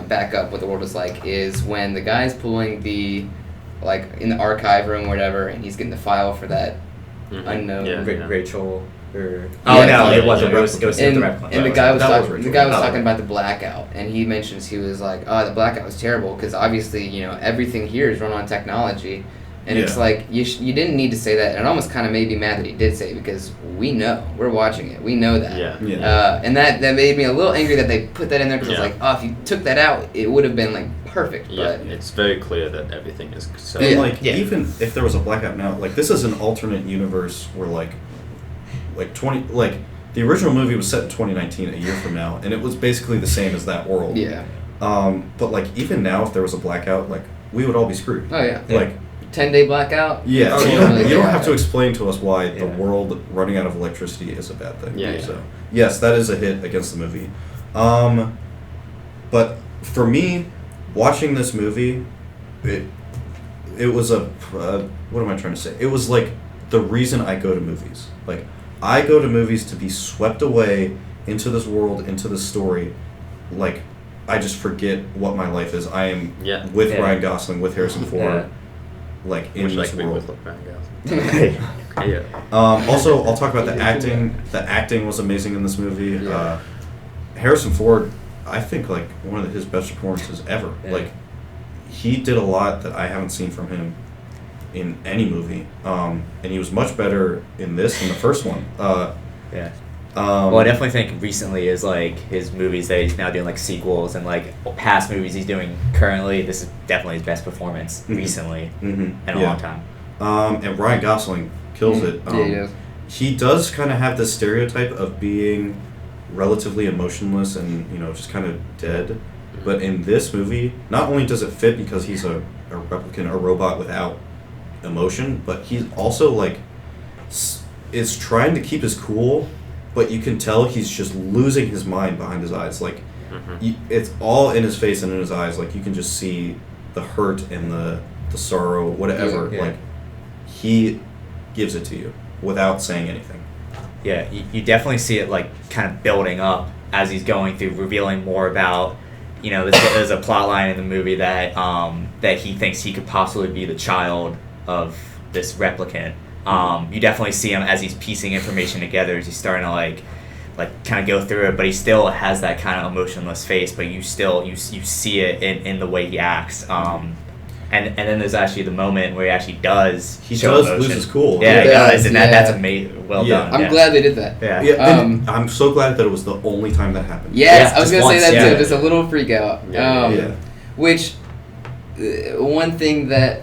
back up what the world is like is when the guy's pulling the, like in the archive room or whatever, and he's getting the file for that unknown Rachel. It Yeah. wasn't. It was the and the guy was That was talking. Rachel. The guy was talking about the blackout, and he mentions he was like, "Oh, the blackout was terrible because obviously, everything here is run on technology." And it's like you didn't need to say that. And it almost kind of made me mad that he did say it because we're watching it, we know that. And that made me a little angry that they put that in there because it's like, oh, if you took that out, it would have been like perfect. Yeah, but it's very clear that everything is. So And even if there was a blackout now, like this is an alternate universe where the original movie was set in 2019, a year from now, and it was basically the same as that world. Yeah. But like even now, if there was a blackout, like we would all be screwed. Oh yeah. Like 10-day blackout. yeah, Oh, so yeah. you don't have to explain to us why the world running out of electricity is a bad thing. Yeah. So yes, that is a hit against the movie. But for me, watching this movie, it was what am I trying to say? It was like the reason I go to movies. Like I go to movies to be swept away into this world, into this story. Like I just forget what my life is. I am with Ryan Gosling, with Harrison Ford, like in this world. Also, I'll talk about the acting. The acting was amazing in this movie. Yeah. Harrison Ford, I think like one of his best performances ever. Yeah. Like he did a lot that I haven't seen from him in any movie, and he was much better in this than the first one. Well, I definitely think recently is like his movies that he's now doing like sequels and like past movies he's doing currently. This is definitely his best performance recently in a long time. And Ryan Gosling kills it. Yeah, he does. He does kind of have this stereotype of being relatively emotionless and just kind of dead. But in this movie, not only does it fit because he's a replicant, a robot without emotion, but he's also like is trying to keep his cool, but you can tell he's just losing his mind behind his eyes. Like it's all in his face and in his eyes. Like you can just see the hurt and the sorrow, whatever. Yeah. Like he gives it to you without saying anything. Yeah, you definitely see it like kind of building up as he's going through, revealing more about. There's a plot line in the movie that that he thinks he could possibly be the child of this replicant. You definitely see him as he's piecing information together, as he's starting to like kind of go through it, but he still has that kind of emotionless face, but you see it in the way he acts. And then there's actually the moment where he actually does lose his cool. Yeah, he does, and yeah. that's amazing. Well done. I'm glad they did that. Yeah, and I'm so glad that it was the only time that happened. Yes, Yeah, I was just going to say once, that yeah. too. Just a little freak out. Which, one thing that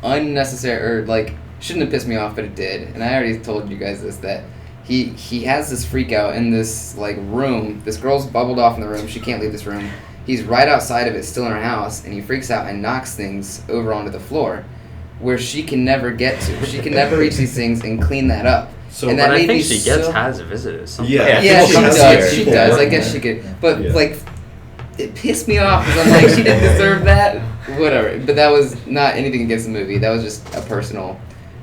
unnecessary, or like, shouldn't have pissed me off, but it did. And I already told you guys this, that he has this freak out in this like room. This girl's bubbled off in the room. She can't leave this room. He's right outside of it, still in her house, and he freaks out and knocks things over onto the floor, where she can never get to. She can never reach these things and clean that up. So, and that but I made think me she has visitors. Sometimes. Yeah, she people does. come She here. does. I guess she could. But like, it pissed me off because I'm like, she didn't deserve that. Whatever. But that was not anything against the movie. That was just a personal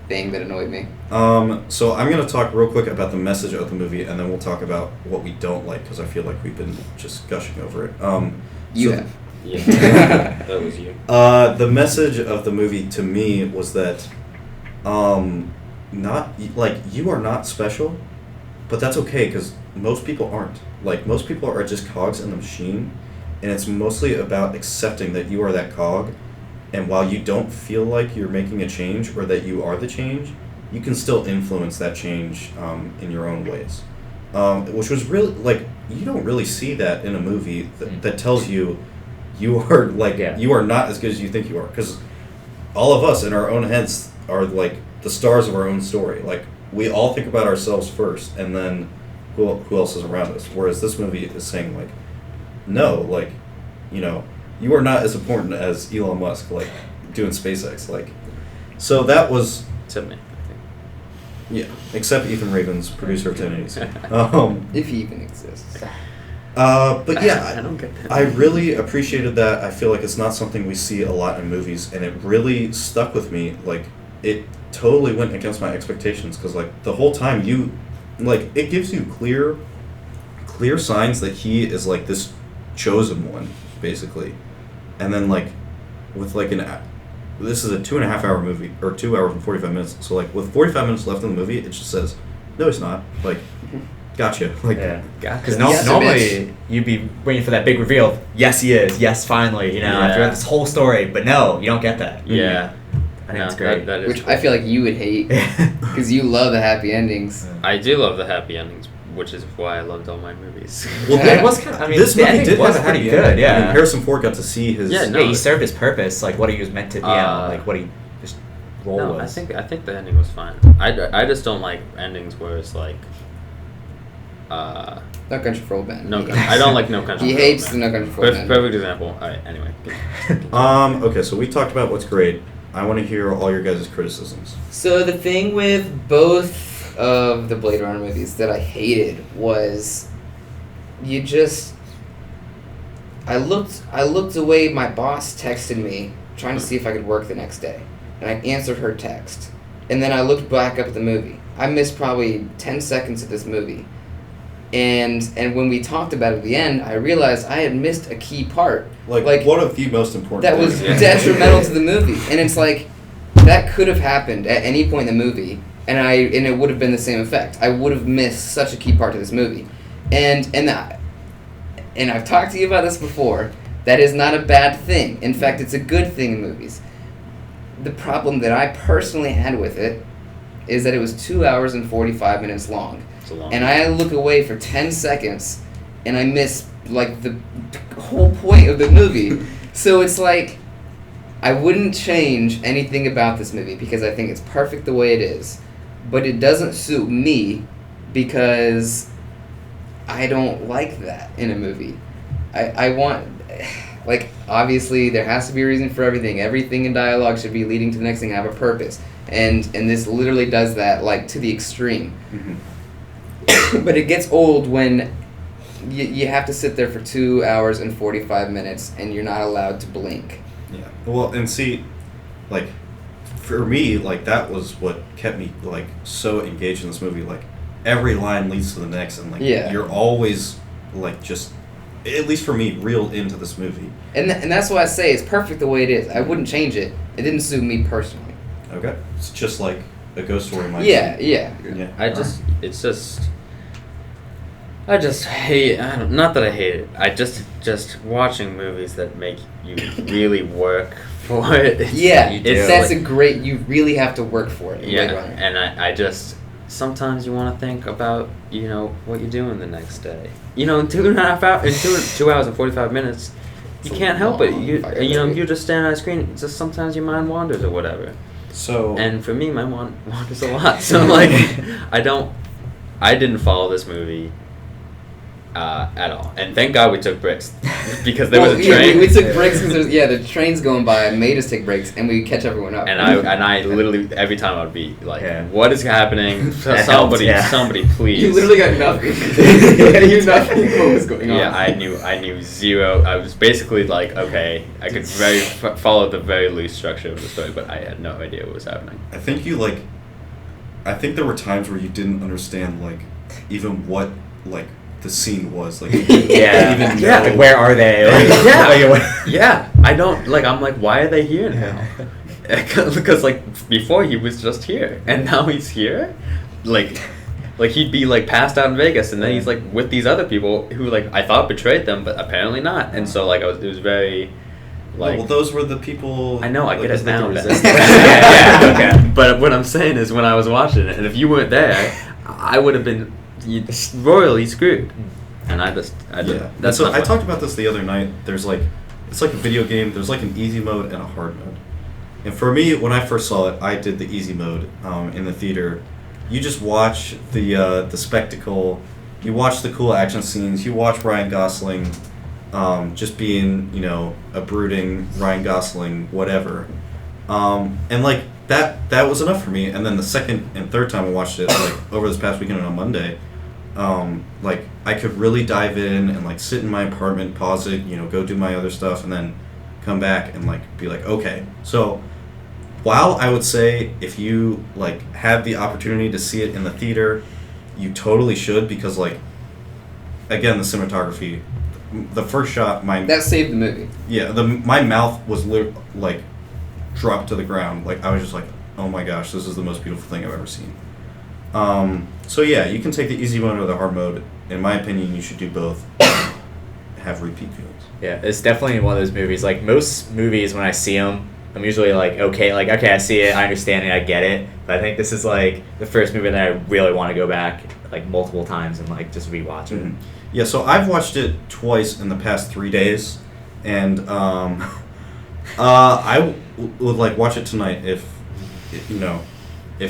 thing that annoyed me. So I'm going to talk real quick about the message of the movie, and then we'll talk about what we don't like, because I feel like we've been just gushing over it. You have. Yeah, that was you. The message of the movie to me was that, not like you are not special, but that's okay because most people aren't. Like most people are just cogs in the machine, and it's mostly about accepting that you are that cog, and while you don't feel like you're making a change or that you are the change, you can still influence that change in your own ways. Which was really, like, you don't really see that in a movie that tells you are, like, you are not as good as you think you are. Because all of us in our own heads are, like, the stars of our own story. Like, we all think about ourselves first, and then who else is around us. Whereas this movie is saying, like, no, like, you know, you are not as important as Elon Musk, like, doing SpaceX. Like, so that was... To me. Yeah, except Ethan Raven's producer of 1080s. If he even exists. But yeah, I don't get that. I really appreciated that. I feel like it's not something we see a lot in movies, and it really stuck with me. Like, it totally went against my expectations, because, like, the whole time it gives you clear signs that he is, like, this chosen one, basically. And then, like, with, like, this is a 2.5 hour movie, or 2 hours and 45 minutes. So, like, with 45 minutes left in the movie, it just says, no, he's not. Like, gotcha. Like, because Yes, normally you'd be waiting for that big reveal. Yes, he is. Yes, finally. You know, after this whole story. But no, you don't get that. Yeah. I think it's great. That is Which cool. I feel like you would hate, because you love the happy endings. I do love the happy endings, which is why I loved all my movies. well, Yeah. It was kind of, I mean, this the movie ending did was have a pretty happy good. ending. Yeah. I mean, Harrison Ford got to see his... Yeah, no. Yeah, he served his purpose, like what he was meant to, like what he his role No, was. I think the ending was fine. I just don't like endings where it's like, No Country for Old Men. I don't like No Country He for hates Old the Men. No Country for Old Men. Perfect example. All right. Anyway. Okay, so we talked about what's great. I want to hear all your guys' criticisms. So the thing with both of the Blade Runner movies that I hated was I looked away. My boss texted me trying to see if I could work the next day, and I answered her text, and then I looked back up at the movie. I missed probably 10 seconds of this movie, and when we talked about it at the end, I realized I had missed a key part. Like one of the most important That was things. detrimental to the movie, and it's like that could have happened at any point in the movie, and it would have been the same effect. I would have missed such a key part to this movie, and I've talked to you about this before. That is not a bad thing. In fact, it's a good thing in movies. The problem that I personally had with it is that it was 2 hours and 45 minutes long, It's a long and I look away for 10 seconds, and I miss like the whole point of the movie. So it's like I wouldn't change anything about this movie because I think it's perfect the way it is, but it doesn't suit me because I don't like that in a movie. I want, like, obviously there has to be a reason for everything. Everything in dialogue should be leading to the next thing, have a purpose, and this literally does that, like, to the extreme. Mm-hmm. But it gets old when you have to sit there for 2 hours and 45 minutes and you're not allowed to blink. Yeah. Well, and see, like, for me, like, that was what kept me, like, so engaged in this movie. Like, every line leads to the next, and, like, you're always, like, just, at least for me, reeled into this movie. And that's why I say it's perfect the way it is. I wouldn't change it. It didn't suit me personally. Okay. It's just like a ghost story might Yeah. Yeah. I just hate. Not that I hate it. I just watching movies that make you really work for it. Yeah, You do. that's a great. You really have to work for it. In Yeah, Blade Runner. and I just sometimes you want to think about what you're doing the next day. In 2.5 hours, in 2 hours and 45 minutes, you It's can't a help it. long You fucking movie. you just stand on a screen. Just sometimes your mind wanders or whatever. So. And for me, my mind wanders a lot. So like, I didn't follow this movie at all. And thank God we took breaks because there was a train. We took breaks because the train's going by and made us take breaks, and we catch everyone up. And I literally every time I would be like, Yeah. "What is happening? That helped, Somebody, please!" You literally got nothing. You knew nothing what was going on. Yeah, I knew zero. I was basically like, okay, I could follow the very loose structure of the story, but I had no idea what was happening. I think there were times where you didn't understand, like, even what, like, the scene was. Like, you didn't even know. Like, where are they? Like, Yeah, I don't like. I'm like, why are they here now? Because like before he was just here, and now he's here. Like Like he'd be like passed out in Vegas, and then he's like with these other people who like I thought betrayed them, but apparently not. And so like it was very like. Well, those were the people. I know, I get it now. the Ben. resistance. Okay. But what I'm saying is, when I was watching it, and if you weren't there, I would have been royally screwed. And I just Yeah. that's so not I what- talked about this the other night. There's like, it's like a video game. There's like an easy mode and a hard mode. And for me, when I first saw it, I did the easy mode in the theater. You just watch the spectacle. You watch the cool action scenes. You watch Ryan Gosling just being, a brooding Ryan Gosling, whatever. And like that was enough for me. And then the second and third time I watched it, like over this past weekend on Monday, like I could really dive in and like sit in my apartment, pause it, go do my other stuff, and then come back and like be like, okay. So while I would say if you like have the opportunity to see it in the theater, you totally should, because like again, the cinematography, the first shot, That saved the movie. yeah, my mouth was like dropped to the ground. Like I was just like, oh my gosh, this is the most beautiful thing I've ever seen. So yeah, you can take the easy mode or the hard mode. In my opinion, you should do both. Have repeat feelings. Yeah, it's definitely one of those movies. Like most movies, when I see them, I'm usually like, okay, I see it, I understand it, I get it. But I think this is like the first movie that I really want to go back like multiple times and like just rewatch it. Mhm. Yeah, so I've watched it twice in the past 3 days, and I would like watch it tonight if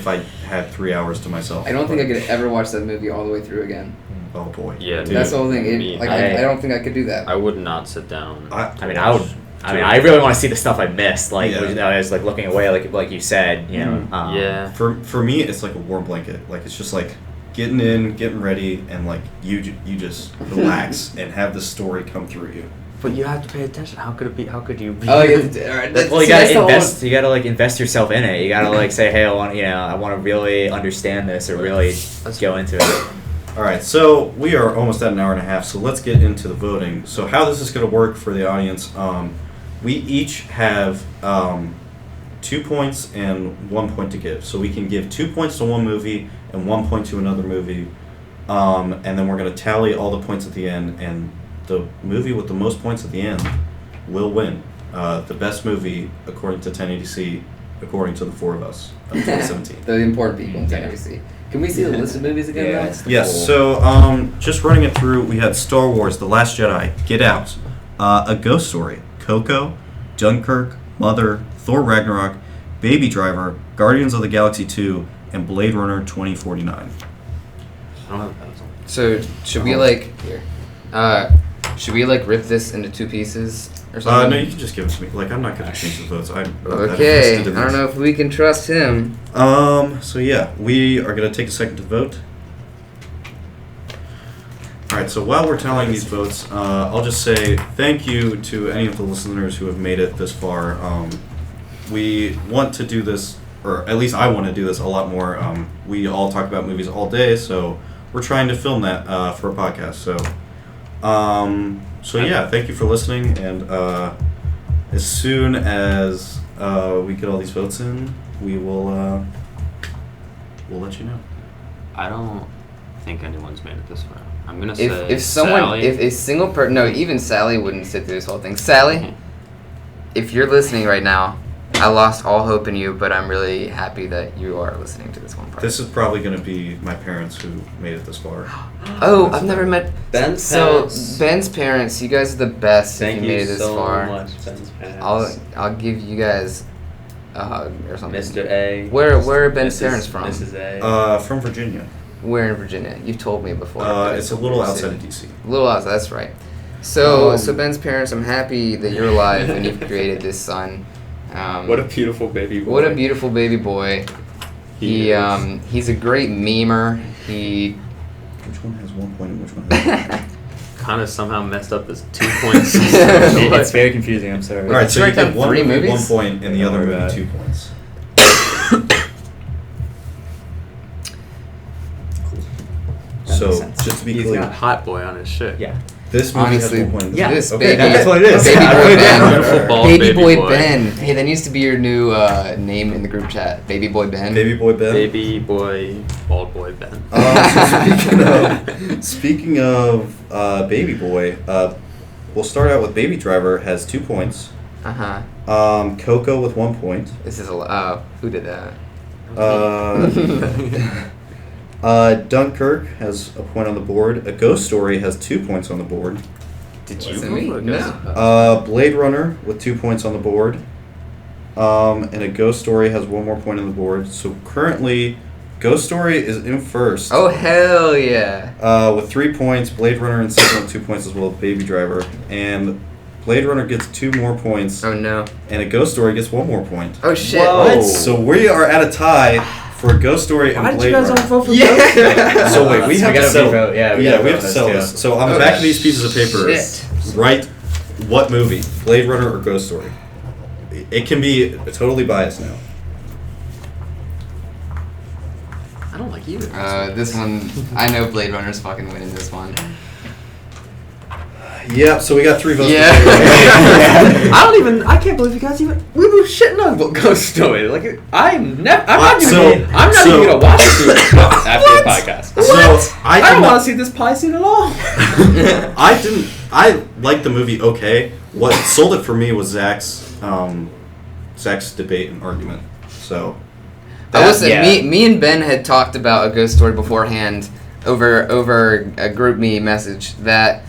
I had 3 hours to myself. I don't think I could ever watch that movie all the way through again. Oh boy. Yeah, Dude. That's the whole thing. me. I don't think I could do that. I would not sit down. I mean, I really want to see the stuff I missed. Like, Yeah. I was like looking away, like you said, Yeah. For me, it's like a warm blanket. Like it's just like getting in, getting ready, and like you just relax and have the story come through you. But you have to pay attention. How could it be? How could you be? Oh, yeah. All right. Well, you gotta invest. You gotta like invest yourself in it. You gotta like say, hey, I want to really understand this or really go into it. All right, so we are almost at an hour and a half, so let's get into the voting. So how this is going to work for the audience, we each have 2 points and 1 point to give. So we can give 2 points to one movie and 1 point to another movie, and then we're going to tally all the points at the end, and the movie with the most points at the end will win. The best movie, according to 1080C, according to the four of us of 2017. The important people in Tennessee. Can we see the list of movies again? Yeah, though? it's the Yes, poll. so just running it through, we had Star Wars, The Last Jedi, Get Out, A Ghost Story, Coco, Dunkirk, Mother, Thor Ragnarok, Baby Driver, Guardians of the Galaxy 2, and Blade Runner 2049. I don't know if that was on. So should we rip this into two pieces or something? No, you can just give it to me. Like, I'm not going to change the votes. I'm not that Okay, invested in I don't this. know if we can trust him. So yeah, we are going to take a second to vote. Alright, so while we're tallying these votes, I'll just say thank you to any of the listeners who have made it this far. We want to do this, or at least I want to do this a lot more. We all talk about movies all day, so we're trying to film that for a podcast. So yeah, thank you for listening, and as soon as we get all these votes in, we will we'll let you know. I don't think anyone's made it this far. I'm gonna say If someone, Sally. if a single person, no, even Sally wouldn't sit through this whole thing. Sally, if you're listening right now, I lost all hope in you, but I'm really happy that you are listening to this one part. This is probably going to be my parents who made it this far. Oh, I've never met Ben's So parents. Ben's parents, you guys are the best. Thank if you made you it this so far. much, Ben's parents. I'll give you guys a hug or something. Mr. A. Where are Ben's Mrs. parents from? Mrs. A. From Virginia. We're in Virginia. You've told me before. but It's a little outside of DC. A little outside. That's right. So Um, Ben's parents, I'm happy that you're alive and you've created this son. What a beautiful baby boy. What a beautiful baby boy. He is. He's a great memer. He Which one has 1 point and which one has Kind of somehow messed up his 2 points. It's very confusing. I'm sorry. All right, so Should I you get count one three movie, movies? 1 point, and the other Don't worry movie about 2 points. That So makes sense. just to be He's clear, got hot boy on his shirt. Yeah. This movie Honestly, has 1 point. Yeah, this okay, baby, that's what it is. Baby I boy put it Ben. down. Football, Baby boy Ben. Hey, that needs to be your new name in the group chat. Baby boy Ben. Baby Boy Ben. Baby boy, bald boy Ben. So speaking of Baby Boy, we'll start out with Baby Driver has 2 points. Uh huh. Coco with 1 point. This is who did that? Dunkirk has a point on the board. A Ghost Story has 2 points on the board. Did you you? vote for a No. Blade Runner with 2 points on the board. And A Ghost Story has 1 more point on the board. So currently, Ghost Story is in first. Oh hell yeah! With 3 points. Blade Runner in second with 2 points as well as Baby Driver. And Blade Runner gets 2 more points. Oh no! And A Ghost Story gets 1 more point. Oh shit! Whoa. So we are at a tie for A Ghost Story and Why did Blade you guys Runner. all vote for Yeah. Ghost Story? So wait, we So have we to gotta settle. re-vote, yeah, we Yeah, gotta we vote have to those settle two. this. So on the Oh, back of these pieces of paper, shit. write what movie, Blade Runner or Ghost Story. It can be totally biased now. I don't like either. This one, I know Blade Runner's fucking winning this one. Yeah, so we got 3 votes. Yeah. I can't believe you guys even. We were shitting on Ghost Story. Like, I'm not even gonna watch it after the podcast. So I don't want to see this pie scene at all. I liked the movie okay. What sold it for me was Zack's debate and argument. So I will say, yeah. me and Ben had talked about A Ghost Story beforehand over a group me message that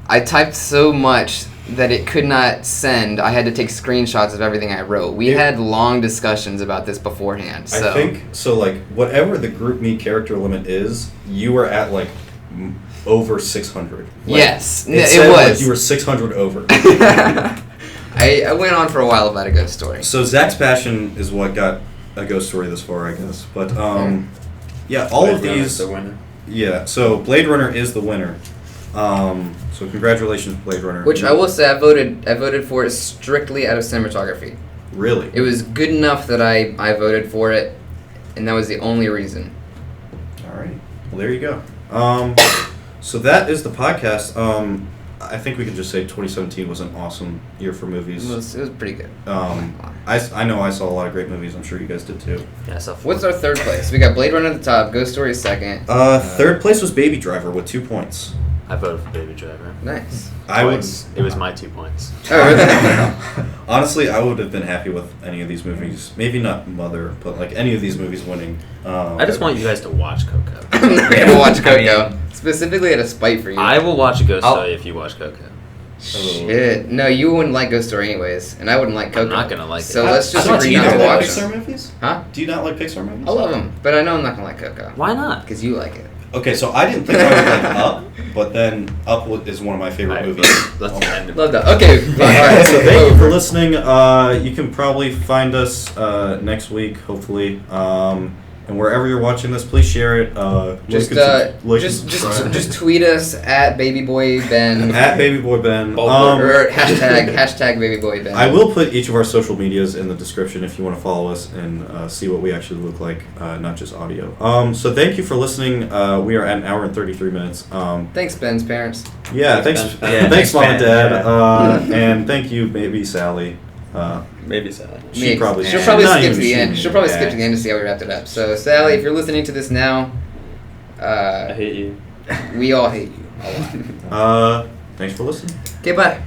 I typed so much that it could not send. I had to take screenshots of everything I wrote. We had long discussions about this beforehand. So. I think so. Like whatever the group me character limit is, you were at like over 600. Like, yes, it it said, like, was. you were 600 over. I went on for a while about A Ghost Story. So Zack's passion is what got A Ghost Story this far, I guess. But yeah, all Blade of Runner's these. the winner. Yeah, so Blade Runner is the winner. So congratulations, Blade Runner. Which I will say, I voted for it strictly out of cinematography. Really? It was good enough that I voted for it, and that was the only reason. All right. Well, there you go. So that is the podcast. I think we can just say 2017 was an awesome year for movies. It was pretty good. I know I saw a lot of great movies. I'm sure you guys did too. Yeah, so What's our third place? We got Blade Runner at the top, Ghost Story second. Third place was Baby Driver with 2 points. I voted for Baby Driver. Nice. I would. Twice. It was my 2 points. Oh, really? Honestly, I would have been happy with any of these movies. Maybe not Mother, but like any of these movies winning. I just want you guys to watch Coco. We'll watch I Coco. mean- Specifically at a spite for you. I will watch a Ghost I'll- Story if you watch Coco. Shit. No, you wouldn't like Ghost Story anyways, and I wouldn't like Coco. not gonna like it. So let's just I agree do you not to like watch Pixar them. movies? Huh? Do you not like Pixar movies? I love them, but I know I'm not gonna like Coco. Why not? Because you like it. Okay, so I didn't think I would like Up, but then Up is one of my favorite Alright, movies. let's end it. Love that. Okay. Alright, so thank you for listening. You can probably find us next week, hopefully. And wherever you're watching this, please share it. Just tweet us at babyboyben at babyboyben. or hashtag babyboyben. I will put each of our social medias in the description if you want to follow us and see what we actually look like, not just audio. So thank you for listening. We are at an hour and 33 minutes. Thanks, Ben's parents. Yeah, thanks, Ben. thanks, Mom and Ben, Dad, and thank you, maybe Sally. Maybe so. She'll probably She'll not probably skip even to the end. she- She'll probably yeah. skip to the end to see how we wrapped it up. So Sally, if you're listening to this now, I hate you. we all hate you a lot. Thanks for listening. Okay, bye.